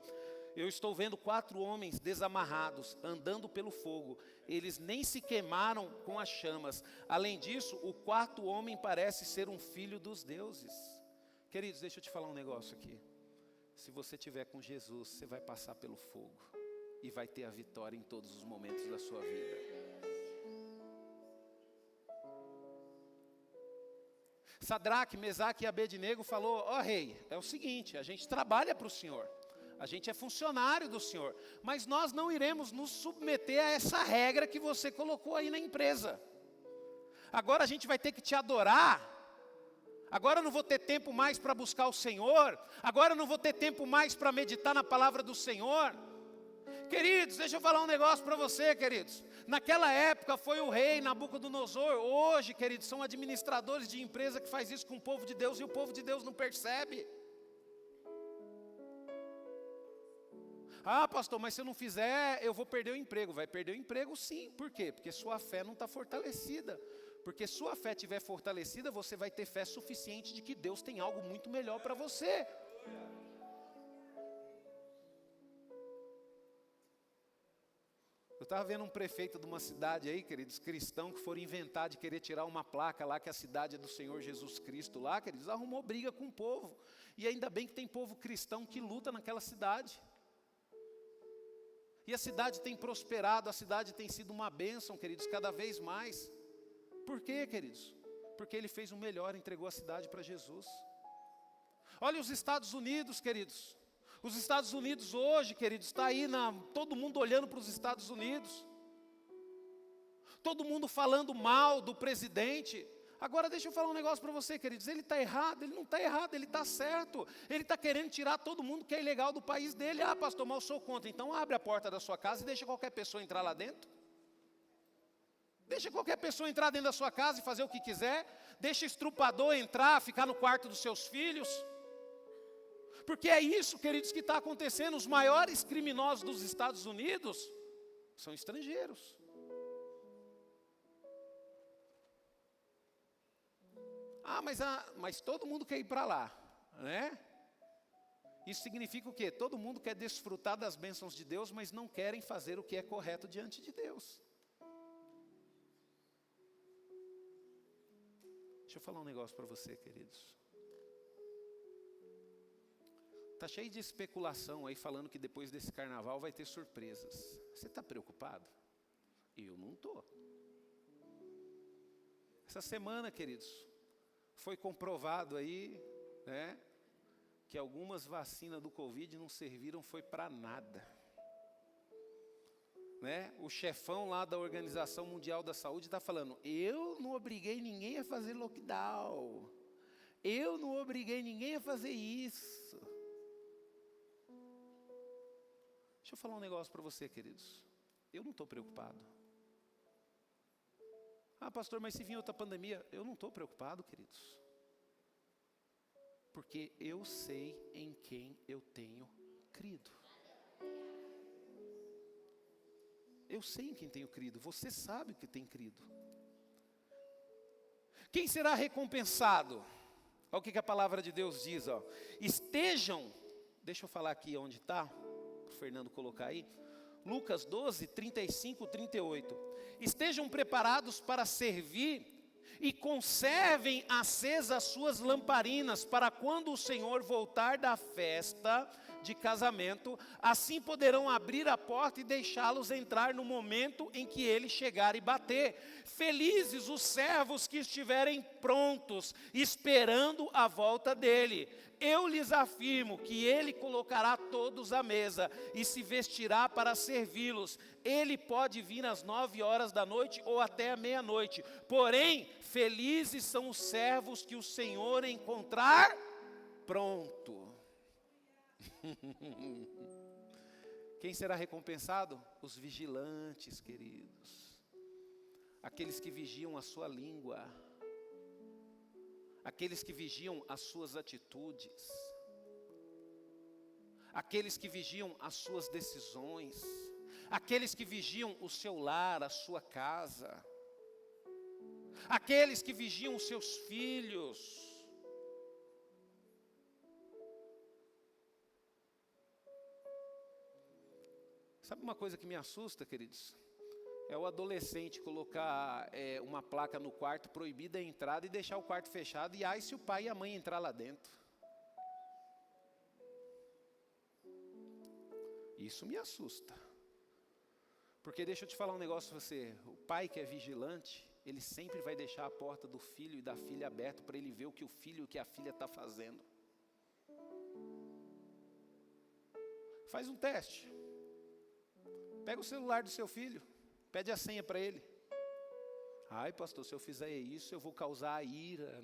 eu estou vendo 4 homens desamarrados, andando pelo fogo. Eles nem se queimaram com as chamas. Além disso, o 4º homem parece ser um filho dos deuses. Queridos, deixa eu te falar um negócio aqui. Se você estiver com Jesus, você vai passar pelo fogo e vai ter a vitória em todos os momentos da sua vida. Sadraque, Mesaque e Abednego falou, ó rei, é o seguinte, a gente trabalha para o Senhor, a gente é funcionário do Senhor, mas nós não iremos nos submeter a essa regra que você colocou aí na empresa. Agora a gente vai ter que te adorar. Agora eu não vou ter tempo mais para buscar o Senhor. Agora eu não vou ter tempo mais para meditar na palavra do Senhor. Queridos, deixa eu falar um negócio para você, queridos. Naquela época foi o rei Nabucodonosor. Hoje, queridos, são administradores de empresa que faz isso com o povo de Deus e o povo de Deus não percebe. Ah, pastor, mas se eu não fizer, eu vou perder o emprego. Vai perder o emprego sim. Por quê? Porque sua fé não está fortalecida. Porque se sua fé estiver fortalecida, você vai ter fé suficiente de que Deus tem algo muito melhor para você. Eu estava vendo um prefeito de uma cidade aí, queridos, cristão, que foram inventar de querer tirar uma placa lá, que a cidade é do Senhor Jesus Cristo lá, queridos, arrumou briga com o povo. E ainda bem que tem povo cristão que luta naquela cidade. E a cidade tem prosperado, a cidade tem sido uma bênção, queridos, cada vez mais. Por quê, queridos? Porque ele fez o melhor, entregou a cidade para Jesus. Olha os Estados Unidos, queridos. Os Estados Unidos hoje, queridos, está aí, todo mundo olhando para os Estados Unidos. Todo mundo falando mal do presidente. Agora deixa eu falar um negócio para você, queridos. Ele está errado, ele não está errado, ele está certo. Ele está querendo tirar todo mundo que é ilegal do país dele. Ah, pastor, mas eu sou contra. Então abre a porta da sua casa e deixa qualquer pessoa entrar lá dentro. Deixa qualquer pessoa entrar dentro da sua casa e fazer o que quiser. Deixa estrupador entrar, ficar no quarto dos seus filhos. Porque é isso, queridos, que está acontecendo. Os maiores criminosos dos Estados Unidos são estrangeiros. Ah, mas todo mundo quer ir para lá, né? Isso significa o quê? Todo mundo quer desfrutar das bênçãos de Deus, mas não querem fazer o que é correto diante de Deus. Deixa eu falar um negócio para você, queridos. Está cheio de especulação aí falando que depois desse carnaval vai ter surpresas. Você está preocupado? Eu não estou. Essa semana, queridos, foi comprovado aí, né, que algumas vacinas do Covid não serviram foi para nada. Né? O chefão lá da Organização Mundial da Saúde está falando, eu não obriguei ninguém a fazer lockdown. Eu não obriguei ninguém a fazer isso. Deixa eu falar um negócio para você, queridos. Eu não estou preocupado. Ah, pastor, mas se vir outra pandemia, eu não estou preocupado, queridos. Porque eu sei em quem eu tenho crido. Eu sei em quem tenho crido, você sabe o que tem crido. Quem será recompensado? Olha o que a palavra de Deus diz, ó. Estejam, deixa eu falar aqui onde está, para o Fernando colocar aí. Lucas 12, 35, 38. Estejam preparados para servir e conservem acesas as suas lamparinas, para quando o Senhor voltar da festa de casamento, assim poderão abrir a porta e deixá-los entrar no momento em que ele chegar e bater. Felizes os servos que estiverem prontos, esperando a volta dele. Eu lhes afirmo que ele colocará todos à mesa e se vestirá para servi-los. Ele pode vir às 9 horas da noite ou até à meia-noite. Porém, felizes são os servos que o Senhor encontrar pronto. Quem será recompensado? Os vigilantes, queridos. Aqueles que vigiam a sua língua. Aqueles que vigiam as suas atitudes. Aqueles que vigiam as suas decisões. Aqueles que vigiam o seu lar, a sua casa. Aqueles que vigiam os seus filhos. Sabe uma coisa que me assusta, queridos? É o adolescente colocar uma placa no quarto, proibida a entrada e deixar o quarto fechado. E aí se o pai e a mãe entrar lá dentro. Isso me assusta. Porque deixa eu te falar um negócio para você. O pai que é vigilante, ele sempre vai deixar a porta do filho e da filha aberta para ele ver o que o filho e o que a filha está fazendo. Faz um teste. Pega o celular do seu filho. Pede a senha para ele. Ai, pastor, se eu fizer isso, eu vou causar ira.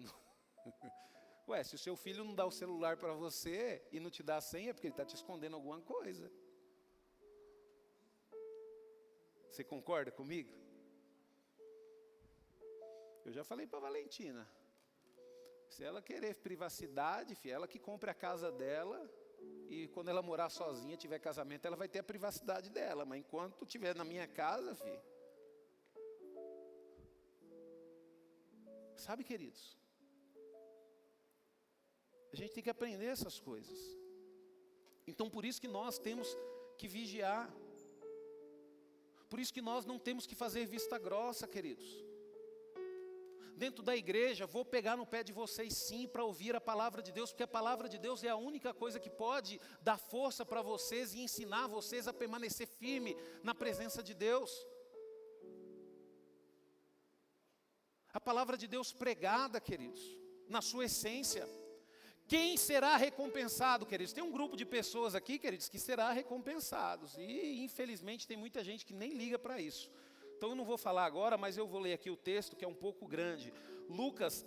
Ué, se o seu filho não dá o celular para você e não te dá a senha, é porque ele está te escondendo alguma coisa. Você concorda comigo? Eu já falei para a Valentina. Se ela querer privacidade, ela que compre a casa dela. E quando ela morar sozinha, tiver casamento, ela vai ter a privacidade dela. Mas enquanto estiver na minha casa, sabe, queridos? A gente tem que aprender essas coisas. Então, por isso que nós temos que vigiar. Por isso que nós não temos que fazer vista grossa, queridos. Dentro da igreja, vou pegar no pé de vocês sim para ouvir a palavra de Deus, porque a palavra de Deus é a única coisa que pode dar força para vocês e ensinar vocês a permanecer firme na presença de Deus. A palavra de Deus pregada, queridos, na sua essência. Quem será recompensado, queridos? Tem um grupo de pessoas aqui, queridos, que será recompensados. E infelizmente tem muita gente que nem liga para isso. Então eu não vou falar agora, mas eu vou ler aqui o texto que é um pouco grande. Lucas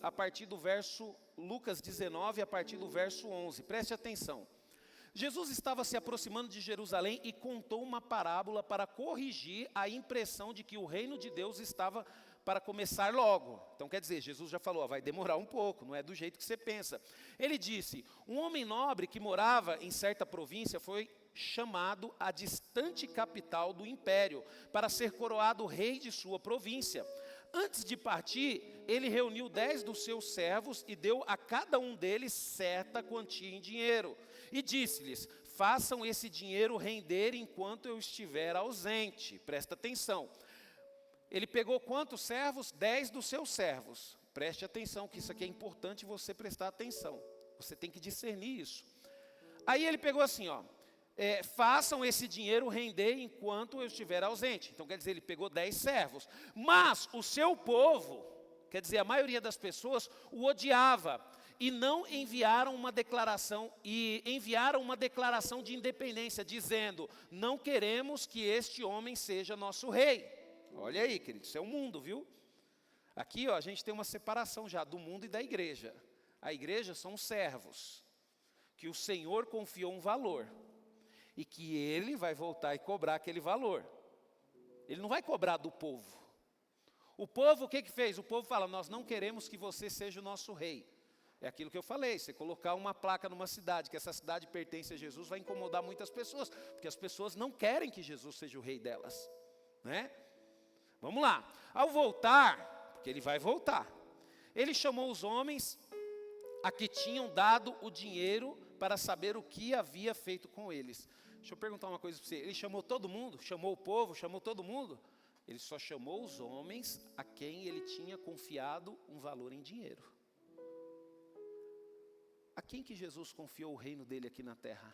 19, a partir do verso 11. Preste atenção. Jesus estava se aproximando de Jerusalém e contou uma parábola para corrigir a impressão de que o reino de Deus estava para começar logo. Então quer dizer, Jesus já falou, vai demorar um pouco, não é do jeito que você pensa. Ele disse, um homem nobre que morava em certa província foi chamado à distante capital do império, para ser coroado rei de sua província. Antes de partir, ele reuniu 10 dos seus servos e deu a cada um deles certa quantia em dinheiro. E disse-lhes: façam esse dinheiro render enquanto eu estiver ausente. Presta atenção. Ele pegou quantos servos? 10 dos seus servos. Preste atenção, que isso aqui é importante você prestar atenção. Você tem que discernir isso. Aí ele pegou assim, ó. Façam esse dinheiro render enquanto eu estiver ausente. Então quer dizer, ele pegou 10 servos. Mas o seu povo, quer dizer, a maioria das pessoas o odiava. E não enviaram uma declaração, de independência, dizendo: não queremos que este homem seja nosso rei. Olha aí, querido, isso é o mundo, viu? Aqui, ó, a gente tem uma separação já do mundo e da igreja. A igreja são os servos, que o Senhor confiou um valor, e que Ele vai voltar e cobrar aquele valor. Ele não vai cobrar do povo. O povo, o que fez? O povo fala: nós não queremos que você seja o nosso rei. É aquilo que eu falei, você colocar uma placa numa cidade, que essa cidade pertence a Jesus, vai incomodar muitas pessoas, porque as pessoas não querem que Jesus seja o rei delas, né? Vamos lá. Ao voltar, porque ele vai voltar, ele chamou os homens a que tinham dado o dinheiro para saber o que havia feito com eles. Deixa eu perguntar uma coisa para você. Ele chamou todo mundo? Chamou o povo? Chamou todo mundo? Ele só chamou os homens a quem ele tinha confiado um valor em dinheiro. A quem que Jesus confiou o reino dele aqui na terra?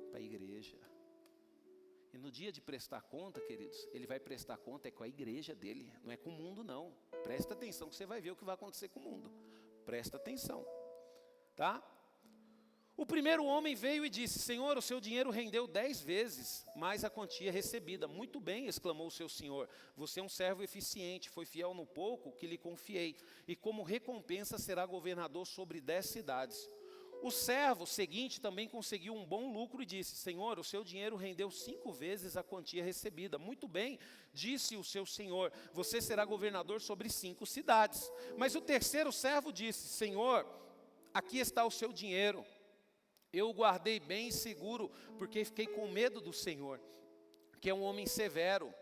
Para a igreja. E no dia de prestar conta, queridos, ele vai prestar conta com a igreja dele, não é com o mundo não. Presta atenção que você vai ver o que vai acontecer com o mundo. Presta atenção, tá? O primeiro homem veio e disse: Senhor, o seu dinheiro rendeu 10 vezes mais a quantia recebida. Muito bem, exclamou o seu senhor, você é um servo eficiente, foi fiel no pouco que lhe confiei, e como recompensa será governador sobre 10 cidades. O servo seguinte também conseguiu um bom lucro e disse: Senhor, o seu dinheiro rendeu 5 vezes a quantia recebida. Muito bem, disse o seu senhor, você será governador sobre 5 cidades. Mas o terceiro servo disse: Senhor, aqui está o seu dinheiro. Eu o guardei bem seguro, porque fiquei com medo do Senhor, que é um homem severo.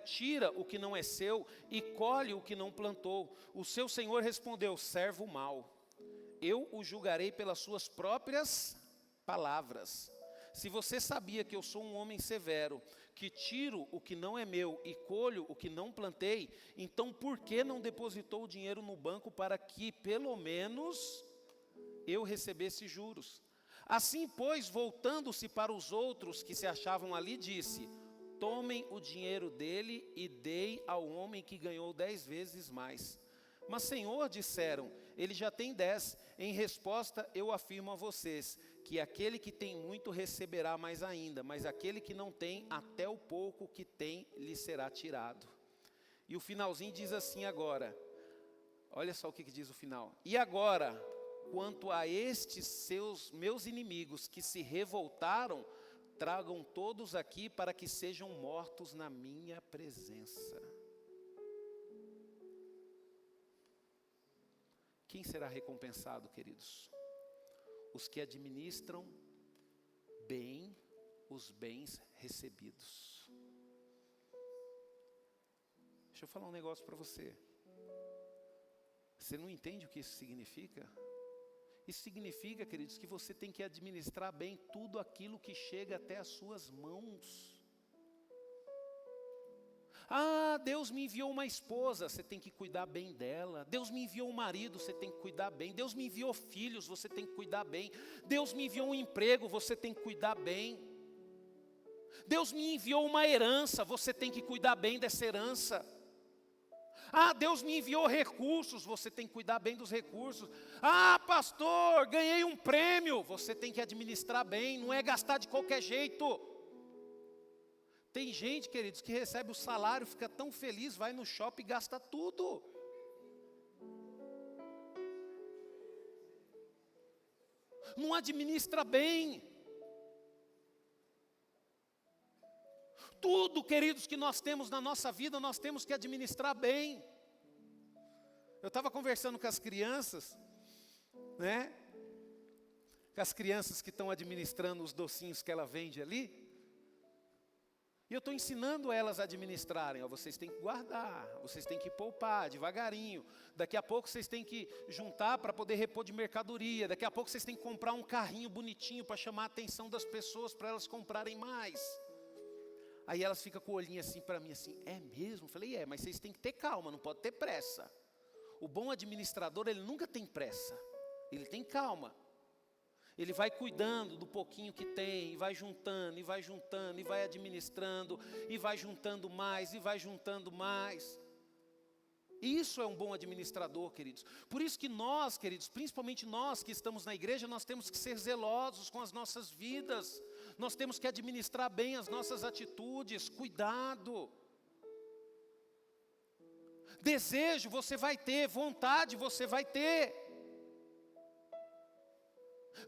Tira o que não é seu e colhe o que não plantou. O seu senhor respondeu: servo mau, eu o julgarei pelas suas próprias palavras. Se você sabia que eu sou um homem severo, que tiro o que não é meu e colho o que não plantei, então por que não depositou o dinheiro no banco para que, pelo menos, eu recebesse juros? Assim, pois, voltando-se para os outros que se achavam ali, disse: tomem o dinheiro dele e dei ao homem que ganhou 10 vezes mais. Mas, Senhor, disseram, ele já tem 10. Em resposta, eu afirmo a vocês, que aquele que tem muito receberá mais ainda, mas aquele que não tem, até o pouco que tem lhe será tirado. E o finalzinho diz assim agora, olha só o que diz o final. E agora, quanto a estes meus inimigos que se revoltaram, tragam todos aqui para que sejam mortos na minha presença. Quem será recompensado, queridos? Os que administram bem os bens recebidos. Deixa eu falar um negócio para você. Você não entende o que isso significa? Isso significa, queridos, que você tem que administrar bem tudo aquilo que chega até as suas mãos. Ah, Deus me enviou uma esposa, você tem que cuidar bem dela. Deus me enviou um marido, você tem que cuidar bem. Deus me enviou filhos, você tem que cuidar bem. Deus me enviou um emprego, você tem que cuidar bem. Deus me enviou uma herança, você tem que cuidar bem dessa herança. Ah, Deus me enviou recursos, você tem que cuidar bem dos recursos. Ah, pastor, ganhei um prêmio, você tem que administrar bem, não é gastar de qualquer jeito. Tem gente, queridos, que recebe o salário, fica tão feliz, vai no shopping e gasta tudo. Não administra bem. Tudo, queridos, que nós temos na nossa vida, nós temos que administrar bem. Eu estava conversando com as crianças, né? Com as crianças que estão administrando os docinhos que ela vende ali. E eu estou ensinando elas a administrarem. Ó, vocês têm que guardar, vocês têm que poupar devagarinho. Daqui a pouco vocês têm que juntar para poder repor de mercadoria. Daqui a pouco vocês têm que comprar um carrinho bonitinho para chamar a atenção das pessoas, para elas comprarem mais. Aí elas ficam com o olhinho assim para mim, assim, é mesmo? Eu falei, mas vocês têm que ter calma, não pode ter pressa. O bom administrador, ele nunca tem pressa, ele tem calma. Ele vai cuidando do pouquinho que tem, e vai juntando, e vai juntando, e vai administrando, e vai juntando mais, e vai juntando mais. Isso é um bom administrador, queridos. Por isso que nós, queridos, principalmente nós que estamos na igreja, nós temos que ser zelosos com as nossas vidas. Nós temos que administrar bem as nossas atitudes, cuidado. Desejo você vai ter, vontade você vai ter.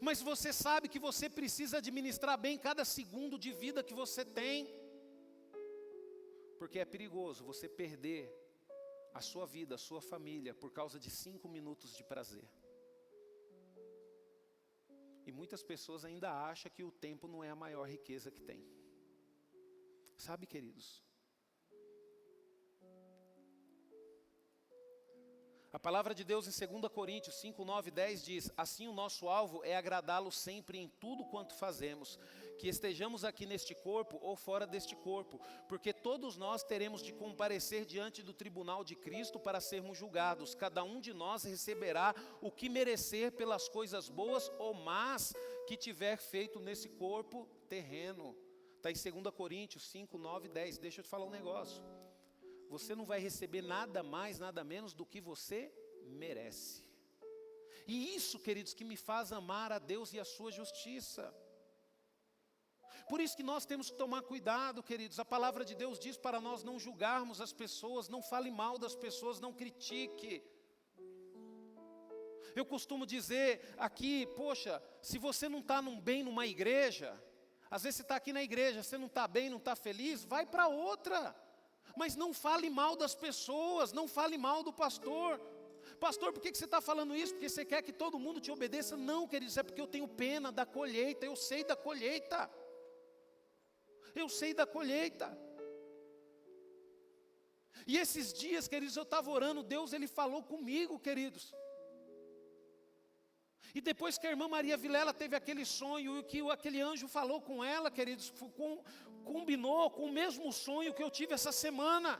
Mas você sabe que você precisa administrar bem cada segundo de vida que você tem. Porque é perigoso você perder a sua vida, a sua família, por causa de 5 minutos de prazer. E muitas pessoas ainda acham que o tempo não é a maior riqueza que tem. Sabe, queridos? A palavra de Deus em 2 Coríntios 5, 9 e 10 diz: assim o nosso alvo é agradá-lo sempre em tudo quanto fazemos, que estejamos aqui neste corpo ou fora deste corpo, porque todos nós teremos de comparecer diante do tribunal de Cristo para sermos julgados. Cada um de nós receberá o que merecer pelas coisas boas ou más que tiver feito nesse corpo terreno. Está em 2 Coríntios 5, 9 e 10. Deixa eu te falar um negócio. Você não vai receber nada mais, nada menos do que você merece. E isso, queridos, que me faz amar a Deus e a sua justiça. Por isso que nós temos que tomar cuidado, queridos. A palavra de Deus diz para nós não julgarmos as pessoas, não fale mal das pessoas, não critique. Eu costumo dizer aqui, poxa, se você não está bem numa igreja, às vezes você está aqui na igreja, você não está bem, não está feliz, vai para outra. Mas não fale mal das pessoas, não fale mal do pastor. Pastor, por que você está falando isso? Porque você quer que todo mundo te obedeça? Não, queridos, é porque eu tenho pena da colheita, eu sei da colheita. Eu sei da colheita. E esses dias, queridos, eu estava orando, Deus, Ele falou comigo, queridos. E depois que a irmã Maria Vilela teve aquele sonho, e que aquele anjo falou com ela, queridos, combinou com o mesmo sonho que eu tive essa semana.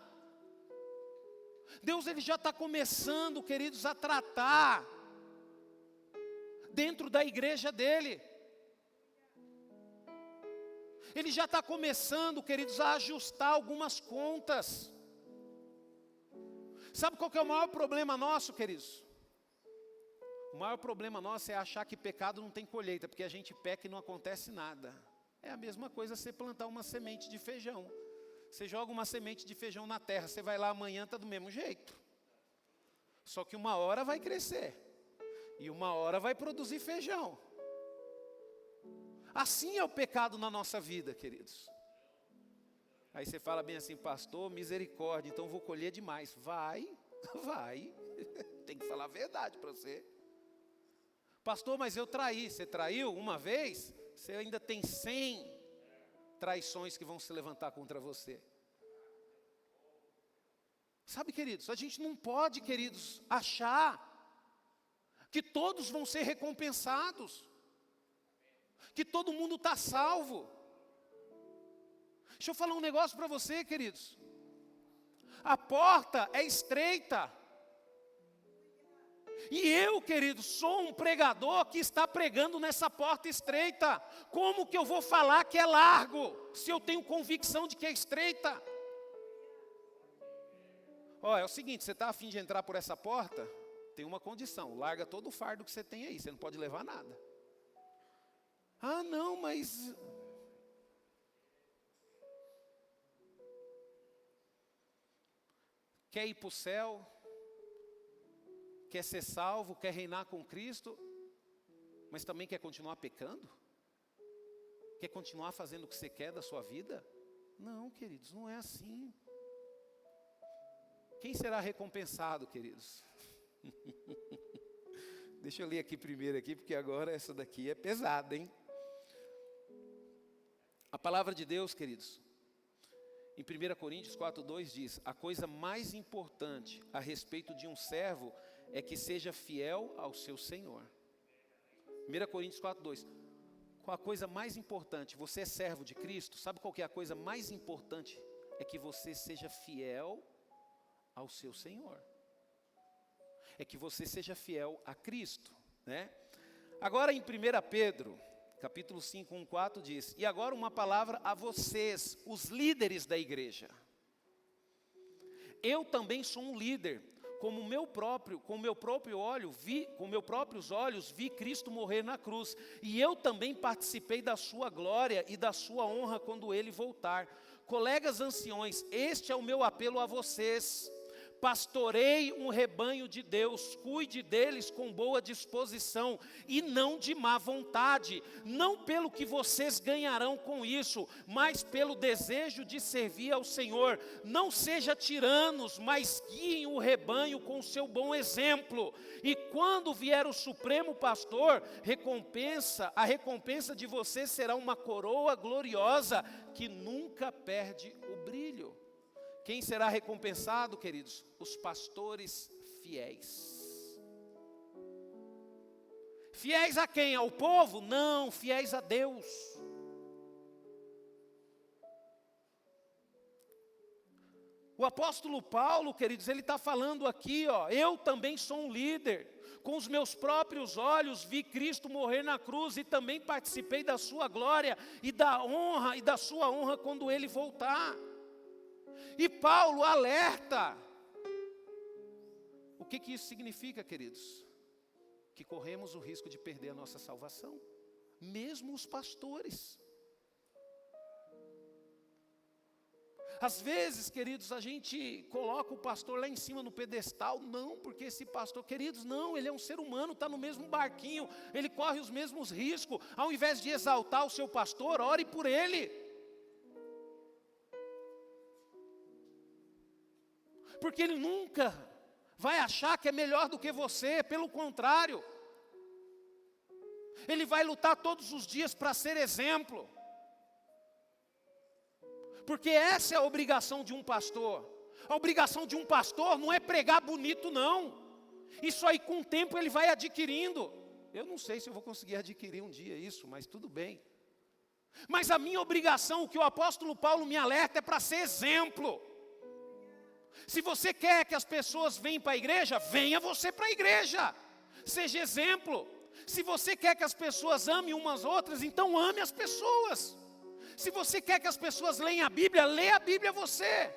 Deus, Ele já está começando, queridos, a tratar dentro da igreja dEle. Ele já está começando, queridos, a ajustar algumas contas. Sabe qual que é o maior problema nosso, queridos? O maior problema nosso é achar que pecado não tem colheita, porque a gente peca e não acontece nada. É a mesma coisa você plantar uma semente de feijão. Você joga uma semente de feijão na terra, você vai lá amanhã, está do mesmo jeito. Só que uma hora vai crescer, e uma hora vai produzir feijão. Assim é o pecado na nossa vida, queridos. Aí você fala bem assim, pastor, misericórdia, então vou colher demais. Vai. Tem que falar a verdade para você. Pastor, mas eu traí. Você traiu uma vez, você ainda tem 100 traições que vão se levantar contra você. Sabe, queridos, a gente não pode, queridos, achar que todos vão ser recompensados, que todo mundo está salvo. Deixa eu falar um negócio para você, queridos. A porta é estreita. E eu, querido, sou um pregador que está pregando nessa porta estreita. Como que eu vou falar que é largo, se eu tenho convicção de que é estreita? Ó, é o seguinte, você está a fim de entrar por essa porta? Tem uma condição, larga todo o fardo que você tem aí, você não pode levar nada. Ah, não, mas... Quer ir para o céu? Quer ser salvo, quer reinar com Cristo, mas também quer continuar pecando? Quer continuar fazendo o que você quer da sua vida? Não, queridos, não é assim. Quem será recompensado, queridos? Deixa eu ler aqui primeiro, porque agora essa daqui é pesada, hein? A palavra de Deus, queridos, Em 1 Coríntios 4:2 diz: a coisa mais importante a respeito de um servo é que seja fiel ao seu Senhor. 1 Coríntios 4:2. Qual a coisa mais importante? Você é servo de Cristo, sabe qual que é a coisa mais importante? É que você seja fiel ao seu Senhor. É que você seja fiel a Cristo, né? Agora em 1 Pedro, capítulo 5, 1, 4 diz: e agora uma palavra a vocês, os líderes da igreja. Eu também sou um líder, com meus próprios olhos vi Cristo morrer na cruz, e eu também participei da sua glória e da sua honra quando ele voltar. Colegas anciões, este é o meu apelo a vocês. Pastoreie um rebanho de Deus, cuide deles com boa disposição e não de má vontade, não pelo que vocês ganharão com isso, mas pelo desejo de servir ao Senhor. Não seja tiranos, mas guiem o rebanho com o seu bom exemplo. E quando vier o Supremo Pastor, a recompensa de vocês será uma coroa gloriosa que nunca perde o brilho. Quem será recompensado, queridos? Os pastores fiéis. Fiéis a quem? Ao povo? Não, fiéis a Deus. O apóstolo Paulo, queridos, ele está falando aqui, ó, eu também sou um líder. Com os meus próprios olhos vi Cristo morrer na cruz e também participei da sua glória e da honra e da sua honra quando ele voltar. E Paulo alerta. O que isso significa, queridos? Que corremos o risco de perder a nossa salvação. Mesmo os pastores. Às vezes, queridos, a gente coloca o pastor lá em cima no pedestal. Não, porque esse pastor, queridos, não, ele é um ser humano, está no mesmo barquinho. Ele corre os mesmos riscos. Ao invés de exaltar o seu pastor, ore por ele. Porque ele nunca vai achar que é melhor do que você, pelo contrário. Ele vai lutar todos os dias para ser exemplo. Porque essa é a obrigação de um pastor. A obrigação de um pastor não é pregar bonito, não. Isso aí com o tempo ele vai adquirindo. Eu não sei se eu vou conseguir adquirir um dia isso, mas tudo bem. Mas a minha obrigação, o que o apóstolo Paulo me alerta, é para ser exemplo. Se você quer que as pessoas venham para a igreja, venha você para a igreja. Seja exemplo. Se você quer que as pessoas amem umas outras, então ame as pessoas. Se você quer que as pessoas leiam a Bíblia, leia a Bíblia você.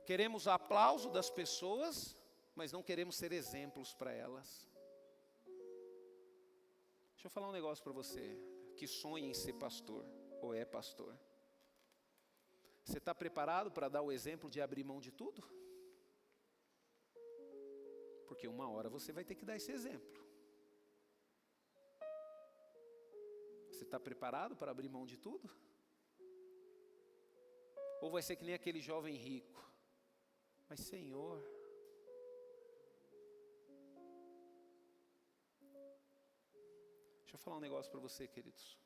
Queremos o aplauso das pessoas, mas não queremos ser exemplos para elas. Deixa eu falar um negócio para você, que sonha em ser pastor, ou é pastor. Você está preparado para dar o exemplo de abrir mão de tudo? Porque uma hora você vai ter que dar esse exemplo. Você está preparado para abrir mão de tudo? Ou vai ser que nem aquele jovem rico? Mas Senhor, deixa eu falar um negócio para você, queridos.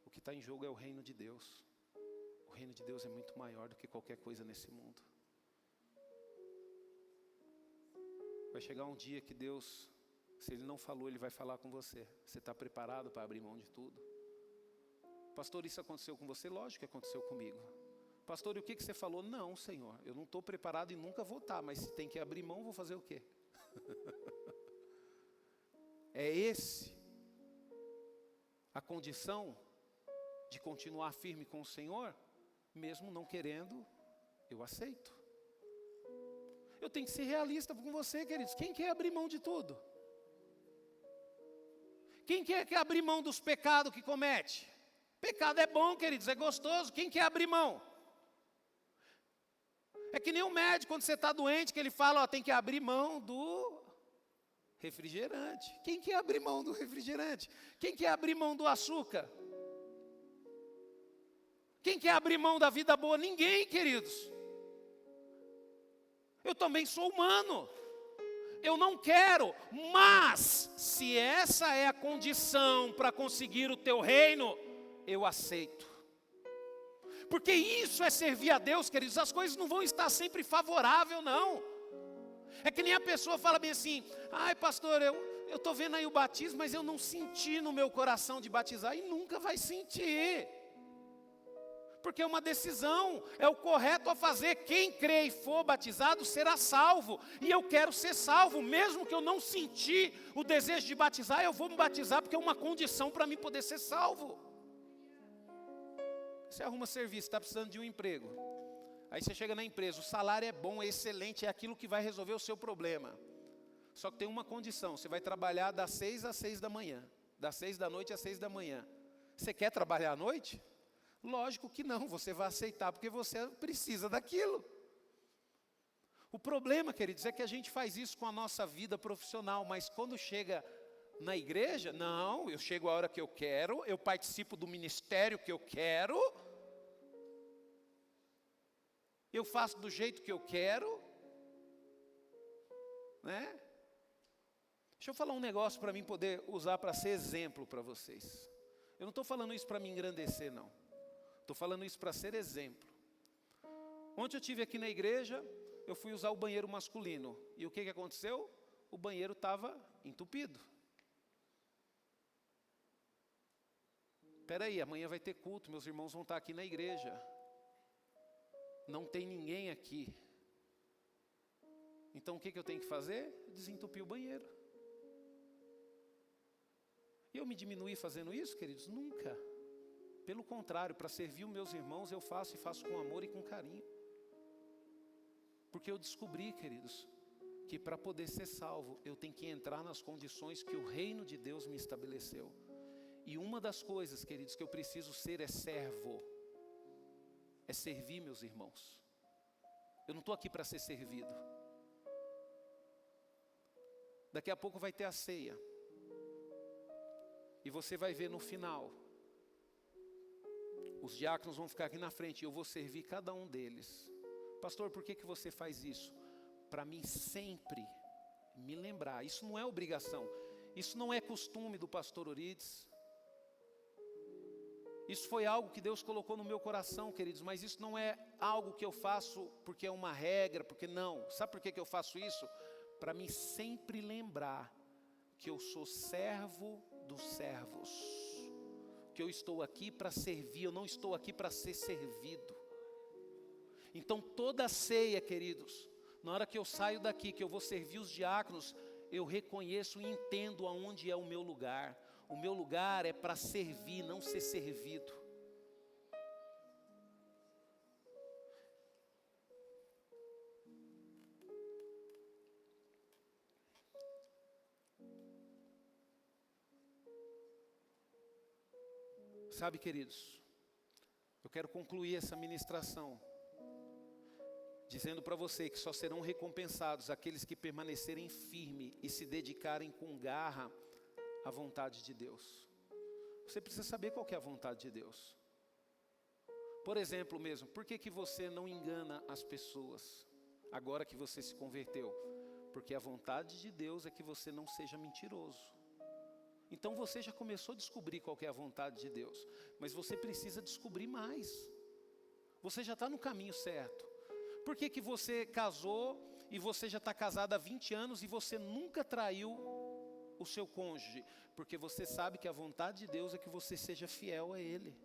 O que está em jogo é o reino de Deus. O reino de Deus é muito maior do que qualquer coisa nesse mundo. Vai chegar um dia que Deus, se Ele não falou, Ele vai falar com você. Você está preparado para abrir mão de tudo? Pastor, isso aconteceu com você? Lógico que aconteceu comigo. Pastor, e o que você falou? Não, Senhor, eu não estou preparado e nunca vou estar, mas se tem que abrir mão, vou fazer o quê? É esse a condição de continuar firme com o Senhor? Mesmo não querendo, eu aceito. Eu tenho que ser realista com você, queridos. Quem quer abrir mão de tudo? Quem quer abrir mão dos pecados que comete? Pecado é bom, queridos, é gostoso. Quem quer abrir mão? É que nem um médico, quando você está doente, que ele fala, ó, tem que abrir mão do refrigerante. Quem quer abrir mão do refrigerante? Quem quer abrir mão do açúcar? Quem quer abrir mão da vida boa? Ninguém, queridos. Eu também sou humano. Eu não quero, mas se essa é a condição para conseguir o teu reino, eu aceito. Porque isso é servir a Deus, queridos. As coisas não vão estar sempre favoráveis, não. É que nem a pessoa fala bem assim: ai pastor, eu estou vendo aí o batismo, mas eu não senti no meu coração de batizar. E nunca vai sentir. Porque é uma decisão, é o correto a fazer. Quem crê e for batizado será salvo. E eu quero ser salvo, mesmo que eu não sentir o desejo de batizar, eu vou me batizar porque é uma condição para mim poder ser salvo. Você arruma serviço, está precisando de um emprego. Aí você chega na empresa, o salário é bom, é excelente, é aquilo que vai resolver o seu problema. Só que tem uma condição: você vai trabalhar das 6 às 6 da manhã, das 6 da noite às 6 da manhã. Você quer trabalhar à noite? Lógico que não, você vai aceitar porque você precisa daquilo. O problema, queridos, é que a gente faz isso com a nossa vida profissional, mas quando chega na igreja, não, eu chego a hora que eu quero, eu participo do ministério que eu quero, eu faço do jeito que eu quero, né? Deixa eu falar um negócio para mim poder usar para ser exemplo para vocês. Eu não estou falando isso para me engrandecer, não. Estou falando isso para ser exemplo. Ontem eu estive aqui na igreja, eu fui usar o banheiro masculino. E o que aconteceu? O banheiro estava entupido. Espera aí, amanhã vai ter culto, meus irmãos vão estar aqui na igreja. Não tem ninguém aqui. Então o que eu tenho que fazer? Desentupir o banheiro. E eu me diminuí fazendo isso, queridos? Nunca. Pelo contrário, para servir os meus irmãos, eu faço e faço com amor e com carinho. Porque eu descobri, queridos, que para poder ser salvo, eu tenho que entrar nas condições que o reino de Deus me estabeleceu. E uma das coisas, queridos, que eu preciso ser é servo. É servir meus irmãos. Eu não estou aqui para ser servido. Daqui a pouco vai ter a ceia. E você vai ver no final. Os diáconos vão ficar aqui na frente e eu vou servir cada um deles. Pastor, por que você faz isso? Para mim sempre me lembrar. Isso não é obrigação. Isso não é costume do pastor Orides. Isso foi algo que Deus colocou no meu coração, queridos. Mas isso não é algo que eu faço porque é uma regra, porque não. Sabe por que eu faço isso? Para mim sempre lembrar que eu sou servo dos servos. Que eu estou aqui para servir, eu não estou aqui para ser servido. Então toda a ceia, queridos, na hora que eu saio daqui, que eu vou servir os diáconos, eu reconheço e entendo aonde é o meu lugar. O meu lugar é para servir, não ser servido. Sabe, queridos, eu quero concluir essa ministração dizendo para você que só serão recompensados aqueles que permanecerem firmes e se dedicarem com garra à vontade de Deus. Você precisa saber qual que é a vontade de Deus. Por exemplo mesmo, por que você não engana as pessoas agora que você se converteu? Porque a vontade de Deus é que você não seja mentiroso. Então você já começou a descobrir qual que é a vontade de Deus, mas você precisa descobrir mais. Você já está no caminho certo. Por que você casou e você já está casado há 20 anos e você nunca traiu o seu cônjuge? Porque você sabe que a vontade de Deus é que você seja fiel a Ele.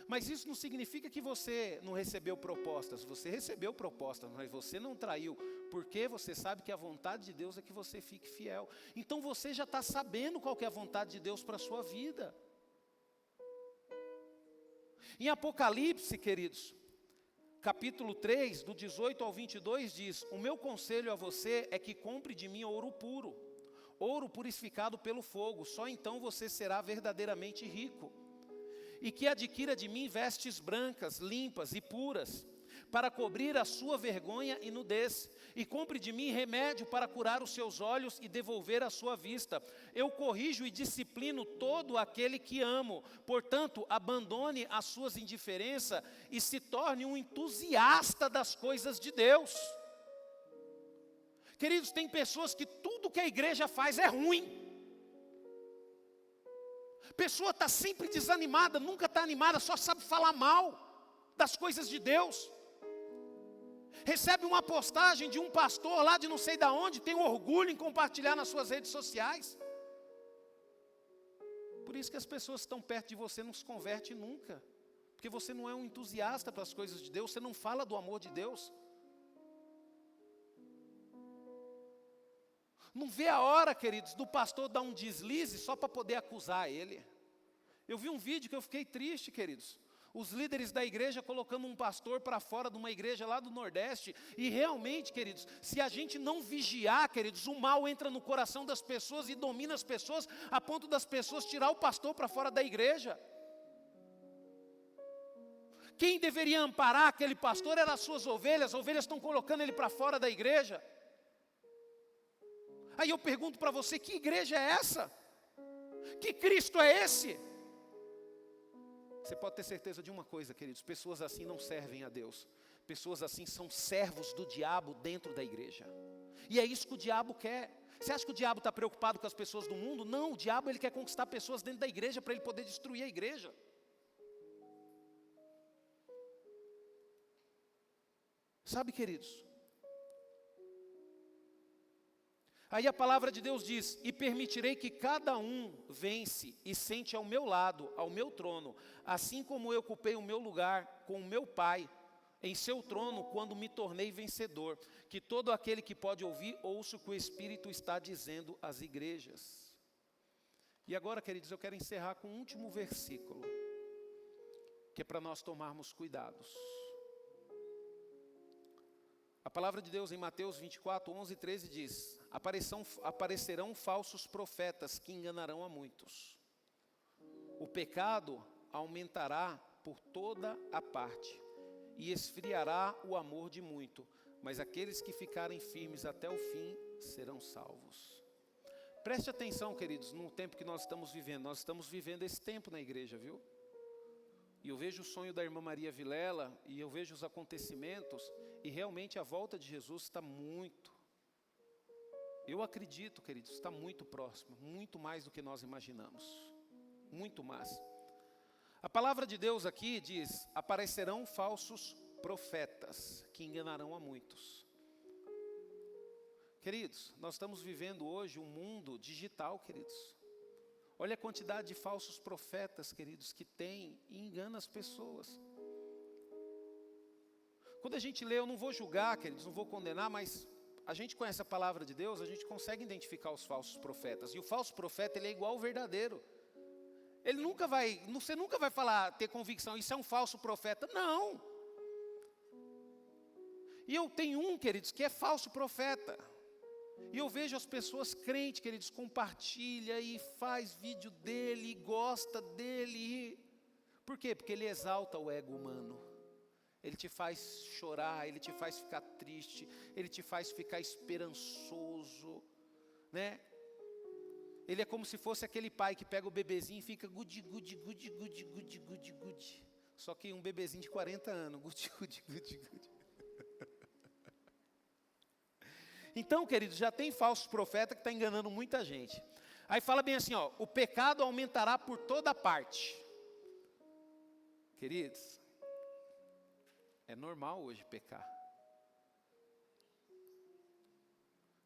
Mas isso não significa que você não recebeu propostas. Você recebeu propostas, mas você não traiu. Porque você sabe que a vontade de Deus é que você fique fiel. Então você já está sabendo qual que é a vontade de Deus para a sua vida. Em Apocalipse, queridos, capítulo 3, do 18 ao 22 diz: o meu conselho a você é que compre de mim ouro puro, ouro purificado pelo fogo, só então você será verdadeiramente rico. E que adquira de mim vestes brancas, limpas e puras, para cobrir a sua vergonha e nudez. E compre de mim remédio para curar os seus olhos e devolver a sua vista. Eu corrijo e disciplino todo aquele que amo. Portanto, abandone as suas indiferenças e se torne um entusiasta das coisas de Deus. Queridos, tem pessoas que tudo que a igreja faz é ruim. Pessoa está sempre desanimada, nunca está animada, só sabe falar mal das coisas de Deus. Recebe uma postagem de um pastor lá de não sei de onde, tem orgulho em compartilhar nas suas redes sociais. Por isso que as pessoas que estão perto de você não se convertem nunca. Porque você não é um entusiasta para as coisas de Deus, você não fala do amor de Deus. Não vê a hora, queridos, do pastor dar um deslize só para poder acusar ele. Eu vi um vídeo que eu fiquei triste, queridos. Os líderes da igreja colocando um pastor para fora de uma igreja lá do Nordeste. E realmente, queridos, se a gente não vigiar, queridos, o mal entra no coração das pessoas e domina as pessoas, a ponto das pessoas tirar o pastor para fora da igreja. Quem deveria amparar aquele pastor eram as suas ovelhas. As ovelhas estão colocando ele para fora da igreja. Aí eu pergunto para você, que igreja é essa? Que Cristo é esse? Você pode ter certeza de uma coisa, queridos, pessoas assim não servem a Deus. Pessoas assim são servos do diabo dentro da igreja. E é isso que o diabo quer. Você acha que o diabo está preocupado com as pessoas do mundo? Não, o diabo ele quer conquistar pessoas dentro da igreja para ele poder destruir a igreja. Sabe, queridos? Aí a palavra de Deus diz, e permitirei que cada um vence e sente ao meu lado, ao meu trono, assim como eu ocupei o meu lugar com o meu Pai, em seu trono, quando me tornei vencedor. Que todo aquele que pode ouvir, ouça o que o Espírito está dizendo às igrejas. E agora, queridos, eu quero encerrar com um último versículo, que é para nós tomarmos cuidados. A palavra de Deus em Mateus 24, 11 e 13 diz, aparecerão falsos profetas que enganarão a muitos. O pecado aumentará por toda a parte e esfriará o amor de muito, mas aqueles que ficarem firmes até o fim serão salvos. Preste atenção, queridos, no tempo que nós estamos vivendo esse tempo na igreja, viu? E eu vejo o sonho da irmã Maria Vilela, e eu vejo os acontecimentos, e realmente a volta de Jesus está muito. Eu acredito, queridos, está muito próximo, muito mais do que nós imaginamos. Muito mais. A palavra de Deus aqui diz, aparecerão falsos profetas, que enganarão a muitos. Queridos, nós estamos vivendo hoje um mundo digital, queridos. Olha a quantidade de falsos profetas, queridos, que tem e engana as pessoas. Quando a gente lê, eu não vou julgar, queridos, não vou condenar, mas a gente conhece a palavra de Deus, a gente consegue identificar os falsos profetas. E o falso profeta, ele é igual ao verdadeiro. Você nunca vai falar, ter convicção, isso é um falso profeta. Não. E eu tenho um, queridos, que é falso profeta. E eu vejo as pessoas crentes, queridos, compartilha e faz vídeo dele, e gosta dele. Por quê? Porque ele exalta o ego humano. Ele te faz chorar, ele te faz ficar triste, ele te faz ficar esperançoso, né? Ele é como se fosse aquele pai que pega o bebezinho e fica gudi, gudi, gudi, gudi, gudi, gudi, gudi. Só que um bebezinho de 40 anos, gudi, gudi, gudi, gudi. Então, queridos, já tem falso profeta que está enganando muita gente. Aí fala bem assim, ó, o pecado aumentará por toda parte. Queridos, é normal hoje pecar.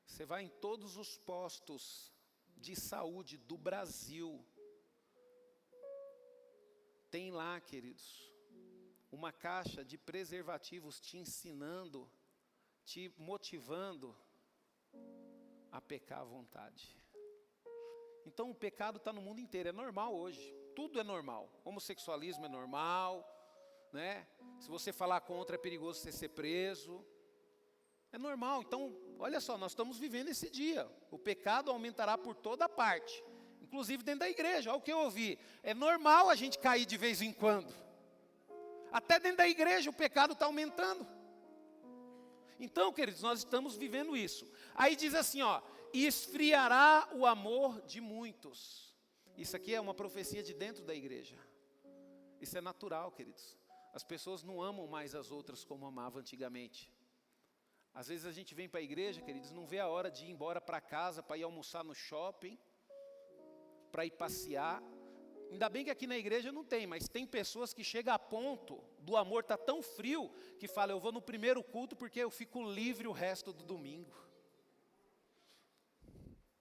Você vai em todos os postos de saúde do Brasil. Tem lá, queridos, uma caixa de preservativos te ensinando, te motivando a pecar à vontade. Então o pecado está no mundo inteiro, é normal hoje, tudo é normal. Homossexualismo é normal, né? Se você falar contra é perigoso você ser preso. É normal, então, olha só, nós estamos vivendo esse dia. O pecado aumentará por toda parte, inclusive dentro da igreja. Olha o que eu ouvi, é normal a gente cair de vez em quando. Até dentro da igreja o pecado está aumentando. Então, queridos, nós estamos vivendo isso. Aí diz assim, ó, e esfriará o amor de muitos. Isso aqui é uma profecia de dentro da igreja. Isso é natural, queridos. As pessoas não amam mais as outras como amavam antigamente. Às vezes a gente vem para a igreja, queridos, não vê a hora de ir embora para casa, para ir almoçar no shopping, para ir passear. Ainda bem que aqui na igreja não tem, mas tem pessoas que chegam a ponto do amor estar tão frio que falam, eu vou no primeiro culto porque eu fico livre o resto do domingo.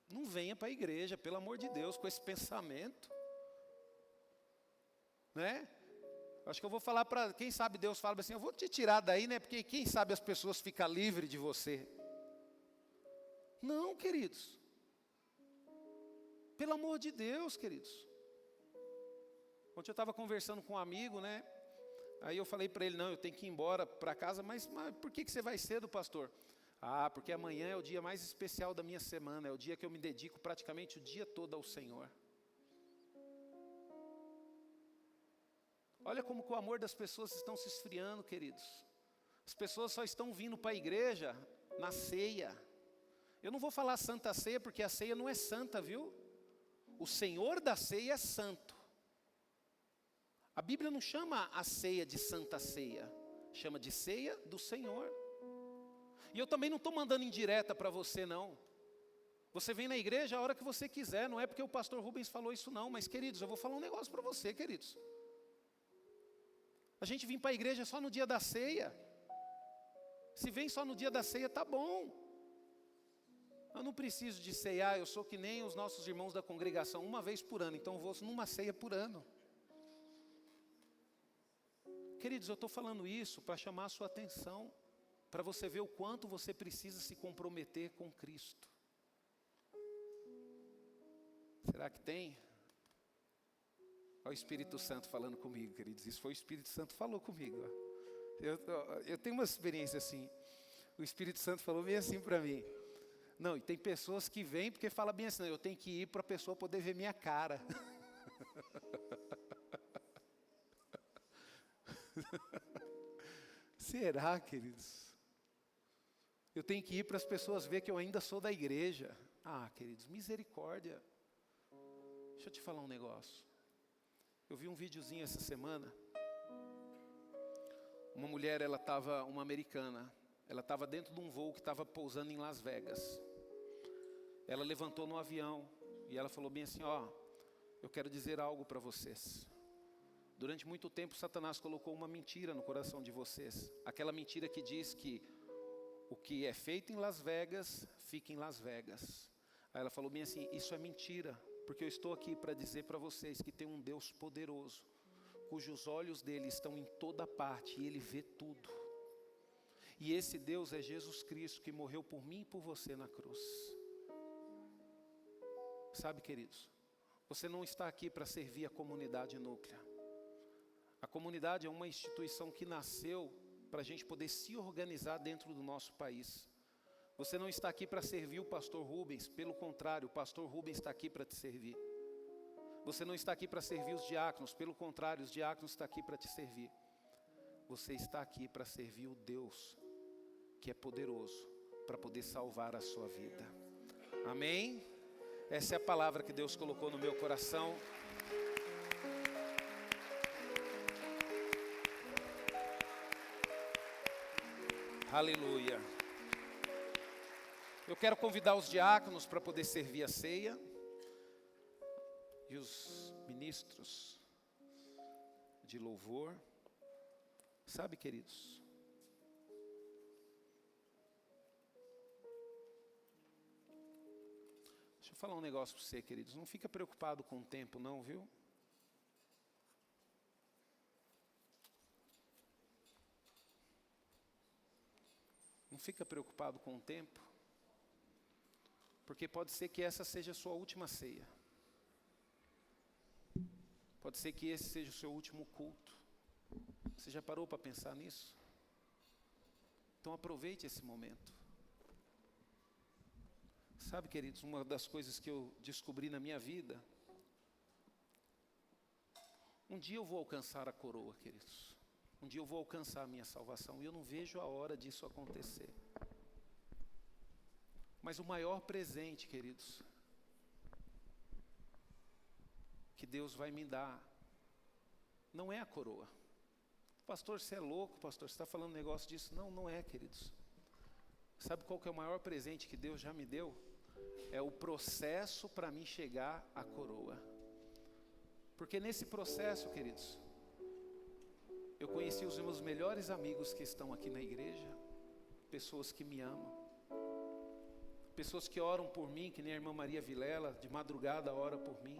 Não venha para a igreja, pelo amor de Deus, com esse pensamento. Né? Acho que eu vou falar para, quem sabe Deus fala assim, eu vou te tirar daí, né? Porque quem sabe as pessoas ficam livres de você. Não, queridos. Pelo amor de Deus, queridos. Ontem eu estava conversando com um amigo, né? Aí eu falei para ele, não, eu tenho que ir embora para casa, mas por que você vai cedo, pastor? Ah, porque amanhã é o dia mais especial da minha semana, é o dia que eu me dedico praticamente o dia todo ao Senhor. Olha como que o amor das pessoas estão se esfriando, queridos. As pessoas só estão vindo para a igreja na ceia. Eu não vou falar santa ceia, porque a ceia não é santa, viu? O Senhor da ceia é santo. A Bíblia não chama a ceia de santa ceia, chama de ceia do Senhor. E eu também não estou mandando indireta para você, não. Você vem na igreja a hora que você quiser, não é porque o pastor Rubens falou isso não, mas queridos, eu vou falar um negócio para você, queridos. A gente vem para a igreja só no dia da ceia. Se vem só no dia da ceia, tá bom. Eu não preciso de ceiar, eu sou que nem os nossos irmãos da congregação, uma vez por ano, então eu vou numa ceia por ano. Queridos, eu estou falando isso para chamar a sua atenção, para você ver o quanto você precisa se comprometer com Cristo. Será que tem? Olha o Espírito Santo falando comigo, queridos. Isso foi o Espírito Santo que falou comigo. Eu tenho uma experiência assim. O Espírito Santo falou bem assim para mim. Não, e tem pessoas que vêm porque fala bem assim, não, eu tenho que ir para a pessoa poder ver minha cara. Será, queridos? Eu tenho que ir para as pessoas ver que eu ainda sou da igreja. Ah, queridos, misericórdia. Deixa eu te falar um negócio. Eu vi um videozinho essa semana. Uma mulher, uma americana, ela estava dentro de um voo que estava pousando em Las Vegas. Ela levantou no avião e ela falou bem assim, ó, eu quero dizer algo para vocês. Durante muito tempo, Satanás colocou uma mentira no coração de vocês. Aquela mentira que diz que o que é feito em Las Vegas, fica em Las Vegas. Aí ela falou bem assim, isso é mentira, porque eu estou aqui para dizer para vocês que tem um Deus poderoso, cujos olhos dele estão em toda parte e ele vê tudo. E esse Deus é Jesus Cristo, que morreu por mim e por você na cruz. Sabe, queridos, você não está aqui para servir a comunidade núclea. A comunidade é uma instituição que nasceu para a gente poder se organizar dentro do nosso país. Você não está aqui para servir o pastor Rubens, pelo contrário, o pastor Rubens está aqui para te servir. Você não está aqui para servir os diáconos, pelo contrário, os diáconos estão aqui para te servir. Você está aqui para servir o Deus que é poderoso para poder salvar a sua vida. Amém? Essa é a palavra que Deus colocou no meu coração. Aleluia. Eu quero convidar os diáconos para poder servir a ceia. E os ministros de louvor. Sabe, queridos? Deixa eu falar um negócio para você, queridos. Não fica preocupado com o tempo, não, viu? Não fica preocupado com o tempo, porque pode ser que essa seja a sua última ceia. Pode ser que esse seja o seu último culto. Você já parou para pensar nisso? Então aproveite esse momento. Sabe, queridos, uma das coisas que eu descobri na minha vida, um dia eu vou alcançar a coroa, queridos. Um dia eu vou alcançar a minha salvação e eu não vejo a hora disso acontecer. Mas o maior presente, queridos, que Deus vai me dar, não é a coroa. Pastor, você é louco, pastor, você está falando um negócio disso? Não, não é, queridos. Sabe qual que é o maior presente que Deus já me deu? É o processo para mim chegar à coroa. Porque nesse processo, queridos, eu conheci os meus melhores amigos que estão aqui na igreja, pessoas que me amam, pessoas que oram por mim, que nem a irmã Maria Vilela, de madrugada ora por mim.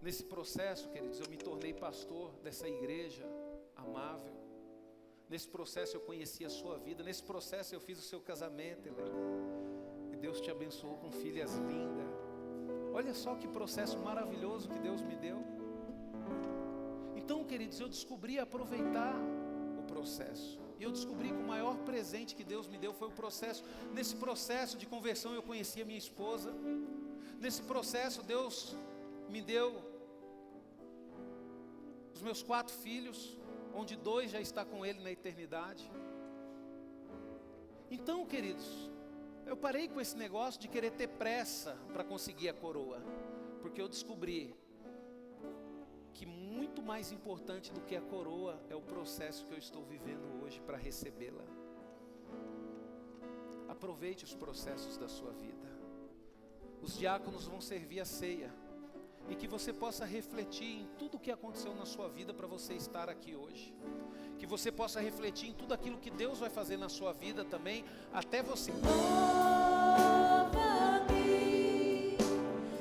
Nesse processo, queridos, eu me tornei pastor dessa igreja amável. Nesse processo eu conheci a sua vida. Nesse processo eu fiz o seu casamento, Helena. E Deus te abençoou com filhas lindas. Olha só que processo maravilhoso que Deus me deu. Então, queridos, eu descobri aproveitar o processo. E eu descobri que o maior presente que Deus me deu foi o processo. Nesse processo de conversão eu conheci a minha esposa. Nesse processo Deus me deu os meus 4 filhos, onde 2 já está com Ele na eternidade. Então, queridos, eu parei com esse negócio de querer ter pressa para conseguir a coroa, porque eu descobri que muito mais importante do que a coroa é o processo que eu estou vivendo hoje para recebê-la. Aproveite os processos da sua vida. Os diáconos vão servir a ceia, e que você possa refletir em tudo o que aconteceu na sua vida para você estar aqui hoje. Que você possa refletir em tudo aquilo que Deus vai fazer na sua vida também, até você. Louva-me,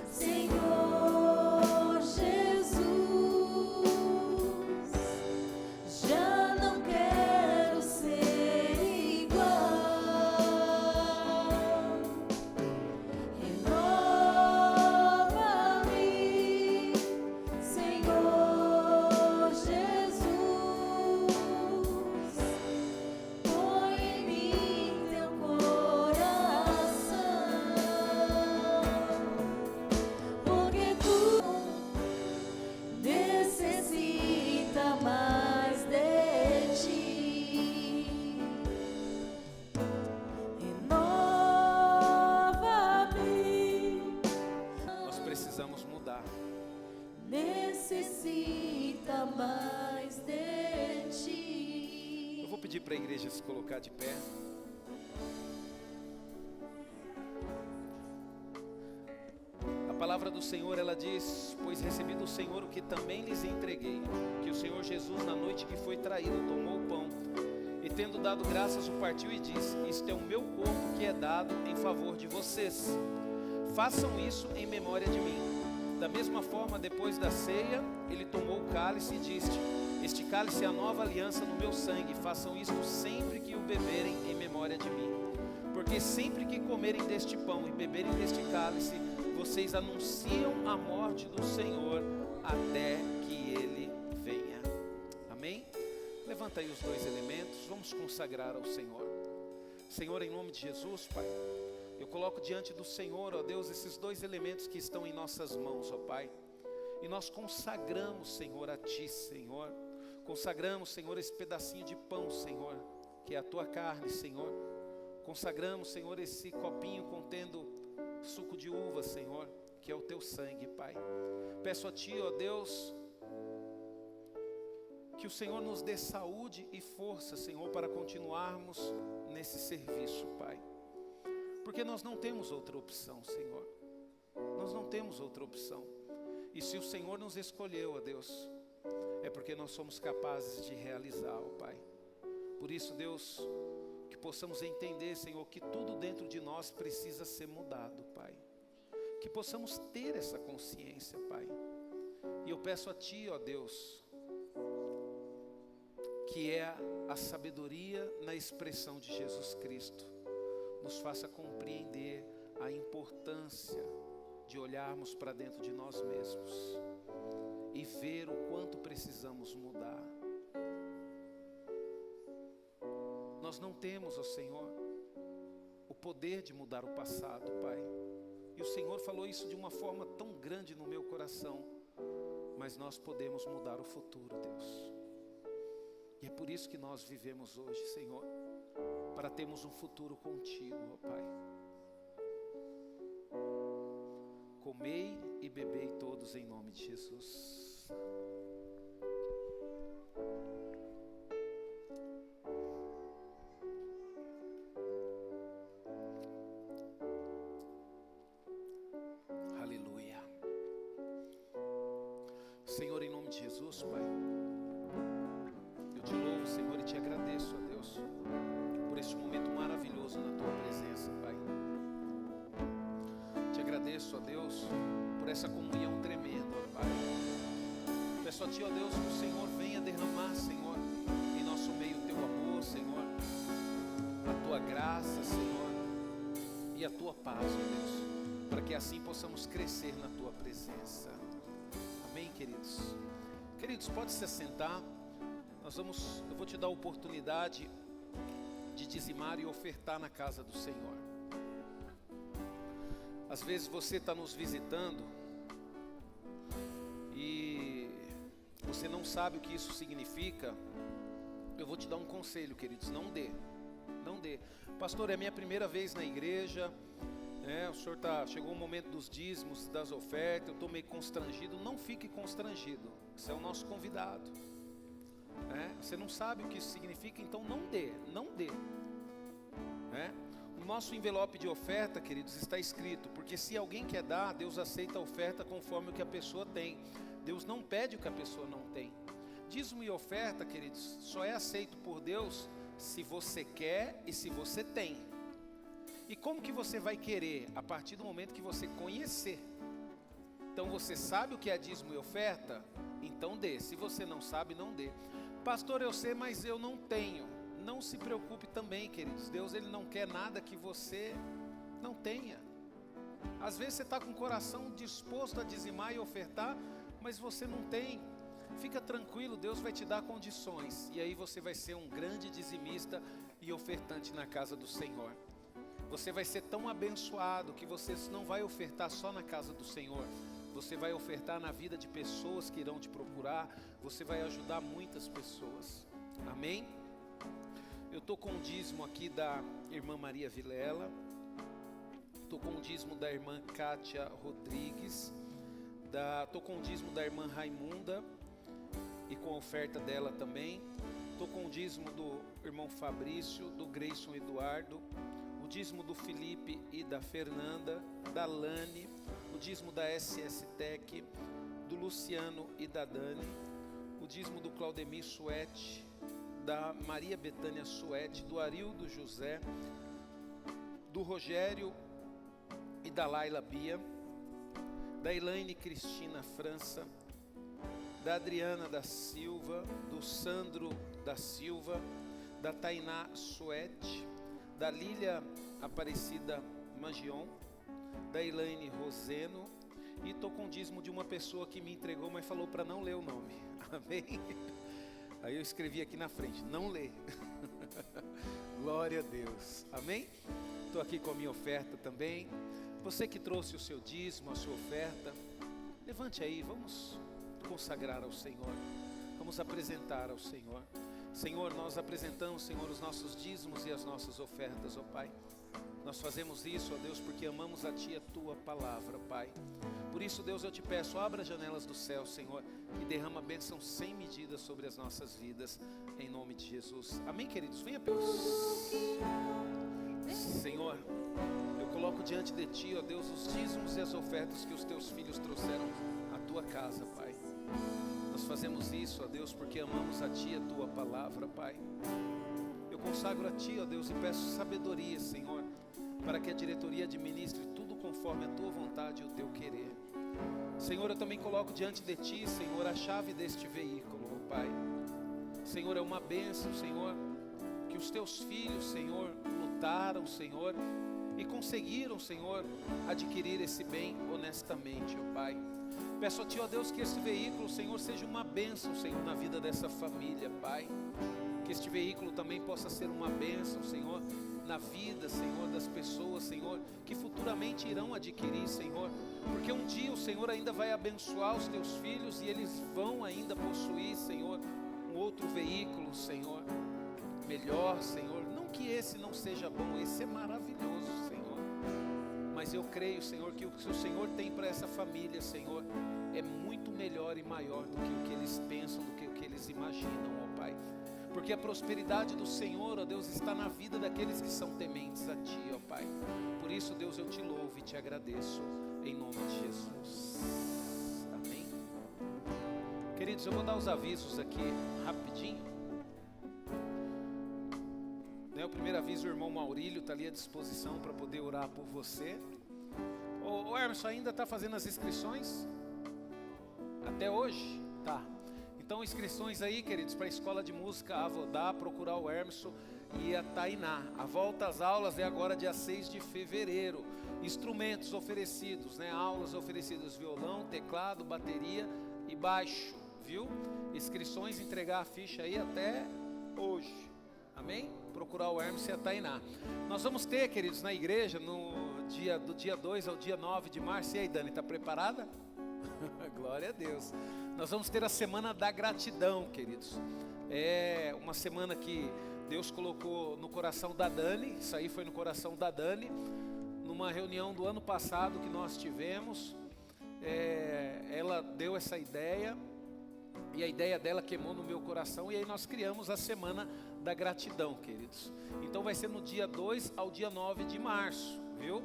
Senhor Jesus, já não quero ser igual. Renova-me, Senhor Jesus, põe em mim teu coração, porque tu necessita mais de ti. Renova-me, Nós precisamos mudar. necessita mais de ti. Eu vou pedir para a igreja se colocar de pé. A palavra do Senhor, ela diz: pois recebi do Senhor o que também lhes entreguei, que o Senhor Jesus, na noite que foi traído, tomou o pão, e tendo dado graças, o partiu e disse: isto é o meu corpo que é dado em favor de vocês. Façam isso em memória de mim. Da mesma forma, depois da ceia, ele tomou o cálice e disse: este cálice é a nova aliança no meu sangue. Façam isto sempre que o beberem em memória de mim. Porque sempre que comerem deste pão e beberem deste cálice, vocês anunciam a morte do Senhor até que Ele venha. Amém? Levanta aí os 2 elementos, vamos consagrar ao Senhor. Senhor, em nome de Jesus, Pai, eu coloco diante do Senhor, ó Deus, esses 2 elementos que estão em nossas mãos, ó Pai. E nós consagramos, Senhor, a Ti, Senhor. Consagramos, Senhor, esse pedacinho de pão, Senhor, que é a Tua carne, Senhor. Consagramos, Senhor, esse copinho contendo suco de uva, Senhor, que é o Teu sangue, Pai. Peço a Ti, ó Deus, que o Senhor nos dê saúde e força, Senhor, para continuarmos nesse serviço, Pai. Porque nós não temos outra opção, Senhor. Nós não temos outra opção. E se o Senhor nos escolheu, ó Deus, é porque nós somos capazes de realizar, ó Pai. Por isso, Deus, que possamos entender, Senhor, que tudo dentro de nós precisa ser mudado, Pai. Que possamos ter essa consciência, Pai. E eu peço a Ti, ó Deus, que é a sabedoria na expressão de Jesus Cristo, nos faça compreender a importância de olharmos para dentro de nós mesmos e ver o quanto precisamos mudar. Nós não temos, ó Senhor, o poder de mudar o passado, Pai. E o Senhor falou isso de uma forma tão grande no meu coração. Mas nós podemos mudar o futuro, Deus. E é por isso que nós vivemos hoje, Senhor, para termos um futuro contigo, ó Pai. Comei e bebei todos em nome de Jesus. de Jesus, Pai. Eu te louvo, Senhor, e te agradeço, ó Deus, por este momento maravilhoso na tua presença, Pai. Te agradeço, ó Deus, por essa comunhão tremenda, ó Pai. Peço a Ti, ó Deus, que o Senhor venha derramar, Senhor, em nosso meio o Teu amor, Senhor, a Tua graça, Senhor, e a Tua paz, ó Deus, para que assim possamos crescer na Tua presença. Amém, queridos? Queridos, pode se assentar. Eu vou te dar a oportunidade de dizimar e ofertar na casa do Senhor. Às vezes você está nos visitando e você não sabe o que isso significa. Eu vou te dar um conselho, queridos: não dê. Pastor, é minha primeira vez na igreja, o senhor chegou o momento dos dízimos, das ofertas, eu estou meio constrangido. Não fique constrangido, você é o nosso convidado. Você não sabe o que isso significa, então não dê. No nosso envelope de oferta, queridos, está escrito: porque se alguém quer dar, Deus aceita a oferta conforme o que a pessoa tem. Deus não pede o que a pessoa não tem. Dízimo e oferta, queridos, só é aceito por Deus se você quer e se você tem. E como que você vai querer? A partir do momento que você conhecer. Então você sabe o que é dízimo e oferta? Então dê. Se você não sabe, não dê. Pastor, eu sei, mas eu não tenho. Não se preocupe também, queridos. Deus, Ele não quer nada que você não tenha. Às vezes você está com o coração disposto a dizimar e ofertar, mas você não tem. Fica tranquilo, Deus vai te dar condições. E aí você vai ser um grande dizimista e ofertante na casa do Senhor. Você vai ser tão abençoado que você não vai ofertar só na casa do Senhor. Você vai ofertar na vida de pessoas que irão te procurar. Você vai ajudar muitas pessoas. Amém? Eu estou com o dízimo aqui da irmã Maria Vilela. Estou com o dízimo da irmã Kátia Rodrigues. Estou com o dízimo da irmã Raimunda e com a oferta dela também. Estou com o dízimo do irmão Fabrício, do Grayson Eduardo. O dízimo do Felipe e da Fernanda, da Lani. O dízimo da SS Tech, do Luciano e da Dani, o dízimo do Claudemir Suete, da Maria Betânia Suete, do Arildo José, do Rogério e da Laila Bia, da Elaine Cristina França, da Adriana da Silva, do Sandro da Silva, da Tainá Suete, da Lília Aparecida Magion, da Elaine Roseno. E estou com o dízimo de uma pessoa que me entregou, mas falou para não ler o nome. Amém? Aí eu escrevi aqui na frente: não lê. Glória a Deus. Amém? Estou aqui com a minha oferta também. Você que trouxe o seu dízimo, a sua oferta, levante aí, vamos consagrar ao Senhor. Vamos apresentar ao Senhor. Senhor, nós apresentamos, Senhor, os nossos dízimos e as nossas ofertas, ó Pai. Nós fazemos isso, ó Deus, porque amamos a Ti, a Tua palavra, Pai. Por isso, Deus, eu te peço, abra as janelas do céu, Senhor, e derrama bênção sem medida sobre as nossas vidas, em nome de Jesus. Amém, queridos? Venha pelos... Senhor, eu coloco diante de Ti, ó Deus, os dízimos e as ofertas que os Teus filhos trouxeram à Tua casa, Pai. Nós fazemos isso, ó Deus, porque amamos a Ti, a Tua palavra, Pai. Eu consagro a Ti, ó Deus, e peço sabedoria, Senhor, para que a diretoria administre tudo conforme a Tua vontade e o Teu querer. Senhor, eu também coloco diante de Ti, Senhor, a chave deste veículo, ó Pai. Senhor, é uma bênção, Senhor, que os Teus filhos, Senhor, lutaram, Senhor, e conseguiram, Senhor, adquirir esse bem honestamente, ó Pai. Peço a Ti, ó Deus, que este veículo, Senhor, seja uma bênção, Senhor, na vida dessa família, Pai. Que este veículo também possa ser uma bênção, Senhor, na vida, Senhor, das pessoas, Senhor, que futuramente irão adquirir, Senhor, porque um dia o Senhor ainda vai abençoar os Teus filhos e eles vão ainda possuir, Senhor, um outro veículo, Senhor, melhor, Senhor. Não que esse não seja bom, esse é maravilhoso, Senhor, mas eu creio, Senhor, que o que o Senhor tem para essa família, Senhor, é muito melhor e maior do que o que eles pensam, do que o que eles imaginam, ó Pai. Porque a prosperidade do Senhor, ó Deus, está na vida daqueles que são tementes a Ti, ó Pai. Por isso, Deus, eu Te louvo e Te agradeço, em nome de Jesus. Amém. Queridos, eu vou dar os avisos aqui rapidinho. O primeiro aviso, o irmão Maurílio está ali à disposição para poder orar por você. O Hermes ainda está fazendo as inscrições? Até hoje? Tá. Então, inscrições aí, queridos, para a Escola de Música Avodá, procurar o Hermeson e a Tainá. A volta às aulas é agora dia 6 de fevereiro. Instrumentos oferecidos, né? Aulas oferecidas, violão, teclado, bateria e baixo, viu? Inscrições, entregar a ficha aí até hoje. Amém? Procurar o Hermes e a Tainá. Nós vamos ter, queridos, na igreja, do dia 2 ao dia 9 de março. E aí, Dani, está preparada? Glória a Deus. Nós vamos ter a Semana da Gratidão, queridos. É uma semana que Deus colocou no coração da Dani. Isso aí foi no coração da Dani, numa reunião do ano passado que nós tivemos. Ela deu essa ideia, e a ideia dela queimou no meu coração, e aí nós criamos a Semana da Gratidão, queridos. Então vai ser no dia 2 ao dia 9 de março, viu?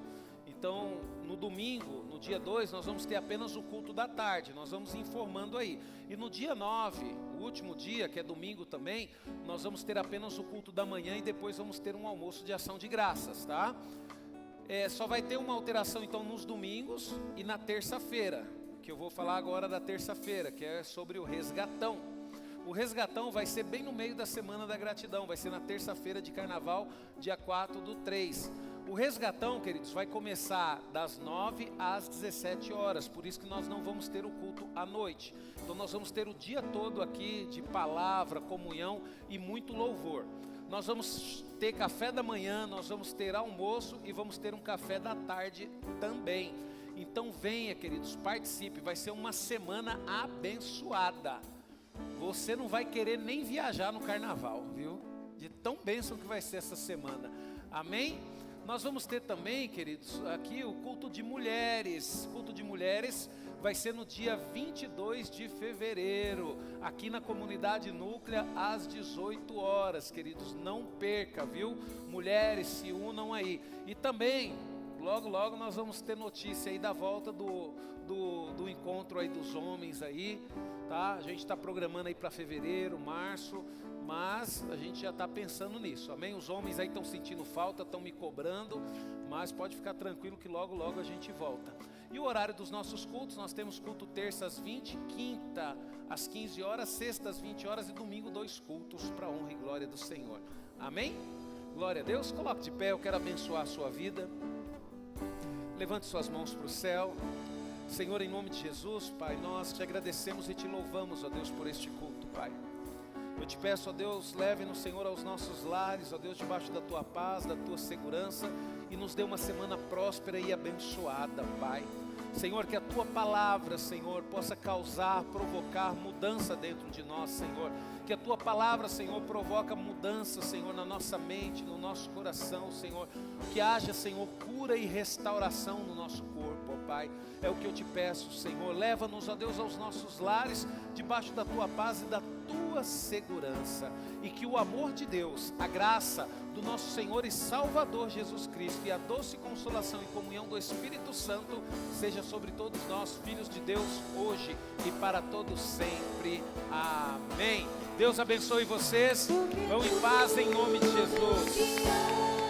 Então, no domingo, no dia 2, nós vamos ter apenas o culto da tarde, nós vamos informando aí. E no dia 9, o último dia, que é domingo também, nós vamos ter apenas o culto da manhã e depois vamos ter um almoço de ação de graças, tá? Só vai ter uma alteração então nos domingos e na terça-feira, que eu vou falar agora da terça-feira, que é sobre o resgatão. O resgatão vai ser bem no meio da Semana da Gratidão, vai ser na terça-feira de carnaval, dia 4/3. O resgatão, queridos, vai começar das 9 às 17 horas, por isso que nós não vamos ter o culto à noite. Então nós vamos ter o dia todo aqui de palavra, comunhão e muito louvor. Nós vamos ter café da manhã, nós vamos ter almoço e vamos ter um café da tarde também. Então venha, queridos, participe, vai ser uma semana abençoada. Você não vai querer nem viajar no carnaval, viu? De tão bênção que vai ser essa semana. Amém? Nós vamos ter também, queridos, aqui o culto de mulheres. O culto de mulheres vai ser no dia 22 de fevereiro, aqui na comunidade Núclea, às 18 horas, queridos. Não perca, viu? Mulheres, se unam aí. E também, logo, logo nós vamos ter notícia aí da volta do encontro aí dos homens aí, tá? A gente está programando aí para fevereiro, março, mas a gente já está pensando nisso, amém? Os homens aí estão sentindo falta, estão me cobrando, mas pode ficar tranquilo que logo, logo a gente volta. E o horário dos nossos cultos, nós temos culto terça às 20, quinta às 15 horas, sexta às 20 horas e domingo 2 cultos para a honra e glória do Senhor. Amém? Glória a Deus. Coloque de pé, eu quero abençoar a sua vida. Levante suas mãos para o céu. Senhor, em nome de Jesus, Pai, nós te agradecemos e te louvamos, ó Deus, por este culto, Pai. Eu te peço, ó Deus, leve-nos, Senhor, aos nossos lares, ó Deus, debaixo da tua paz, da tua segurança, e nos dê uma semana próspera e abençoada, Pai. Senhor, que a tua palavra, Senhor, possa causar, provocar mudança dentro de nós, Senhor. Que a tua palavra, Senhor, provoca mudança, Senhor, na nossa mente, no nosso coração, Senhor. Que haja, Senhor, cura e restauração no nosso corpo, ó Pai. É o que eu te peço, Senhor. Leva-nos, ó Deus, aos nossos lares, debaixo da tua paz e da tua segurança. E que o amor de Deus, a graça do nosso Senhor e Salvador Jesus Cristo e a doce consolação e comunhão do Espírito Santo seja sobre todos nós, filhos de Deus, hoje e para todos sempre. Amém. Deus abençoe vocês. Vão em paz em nome de Jesus.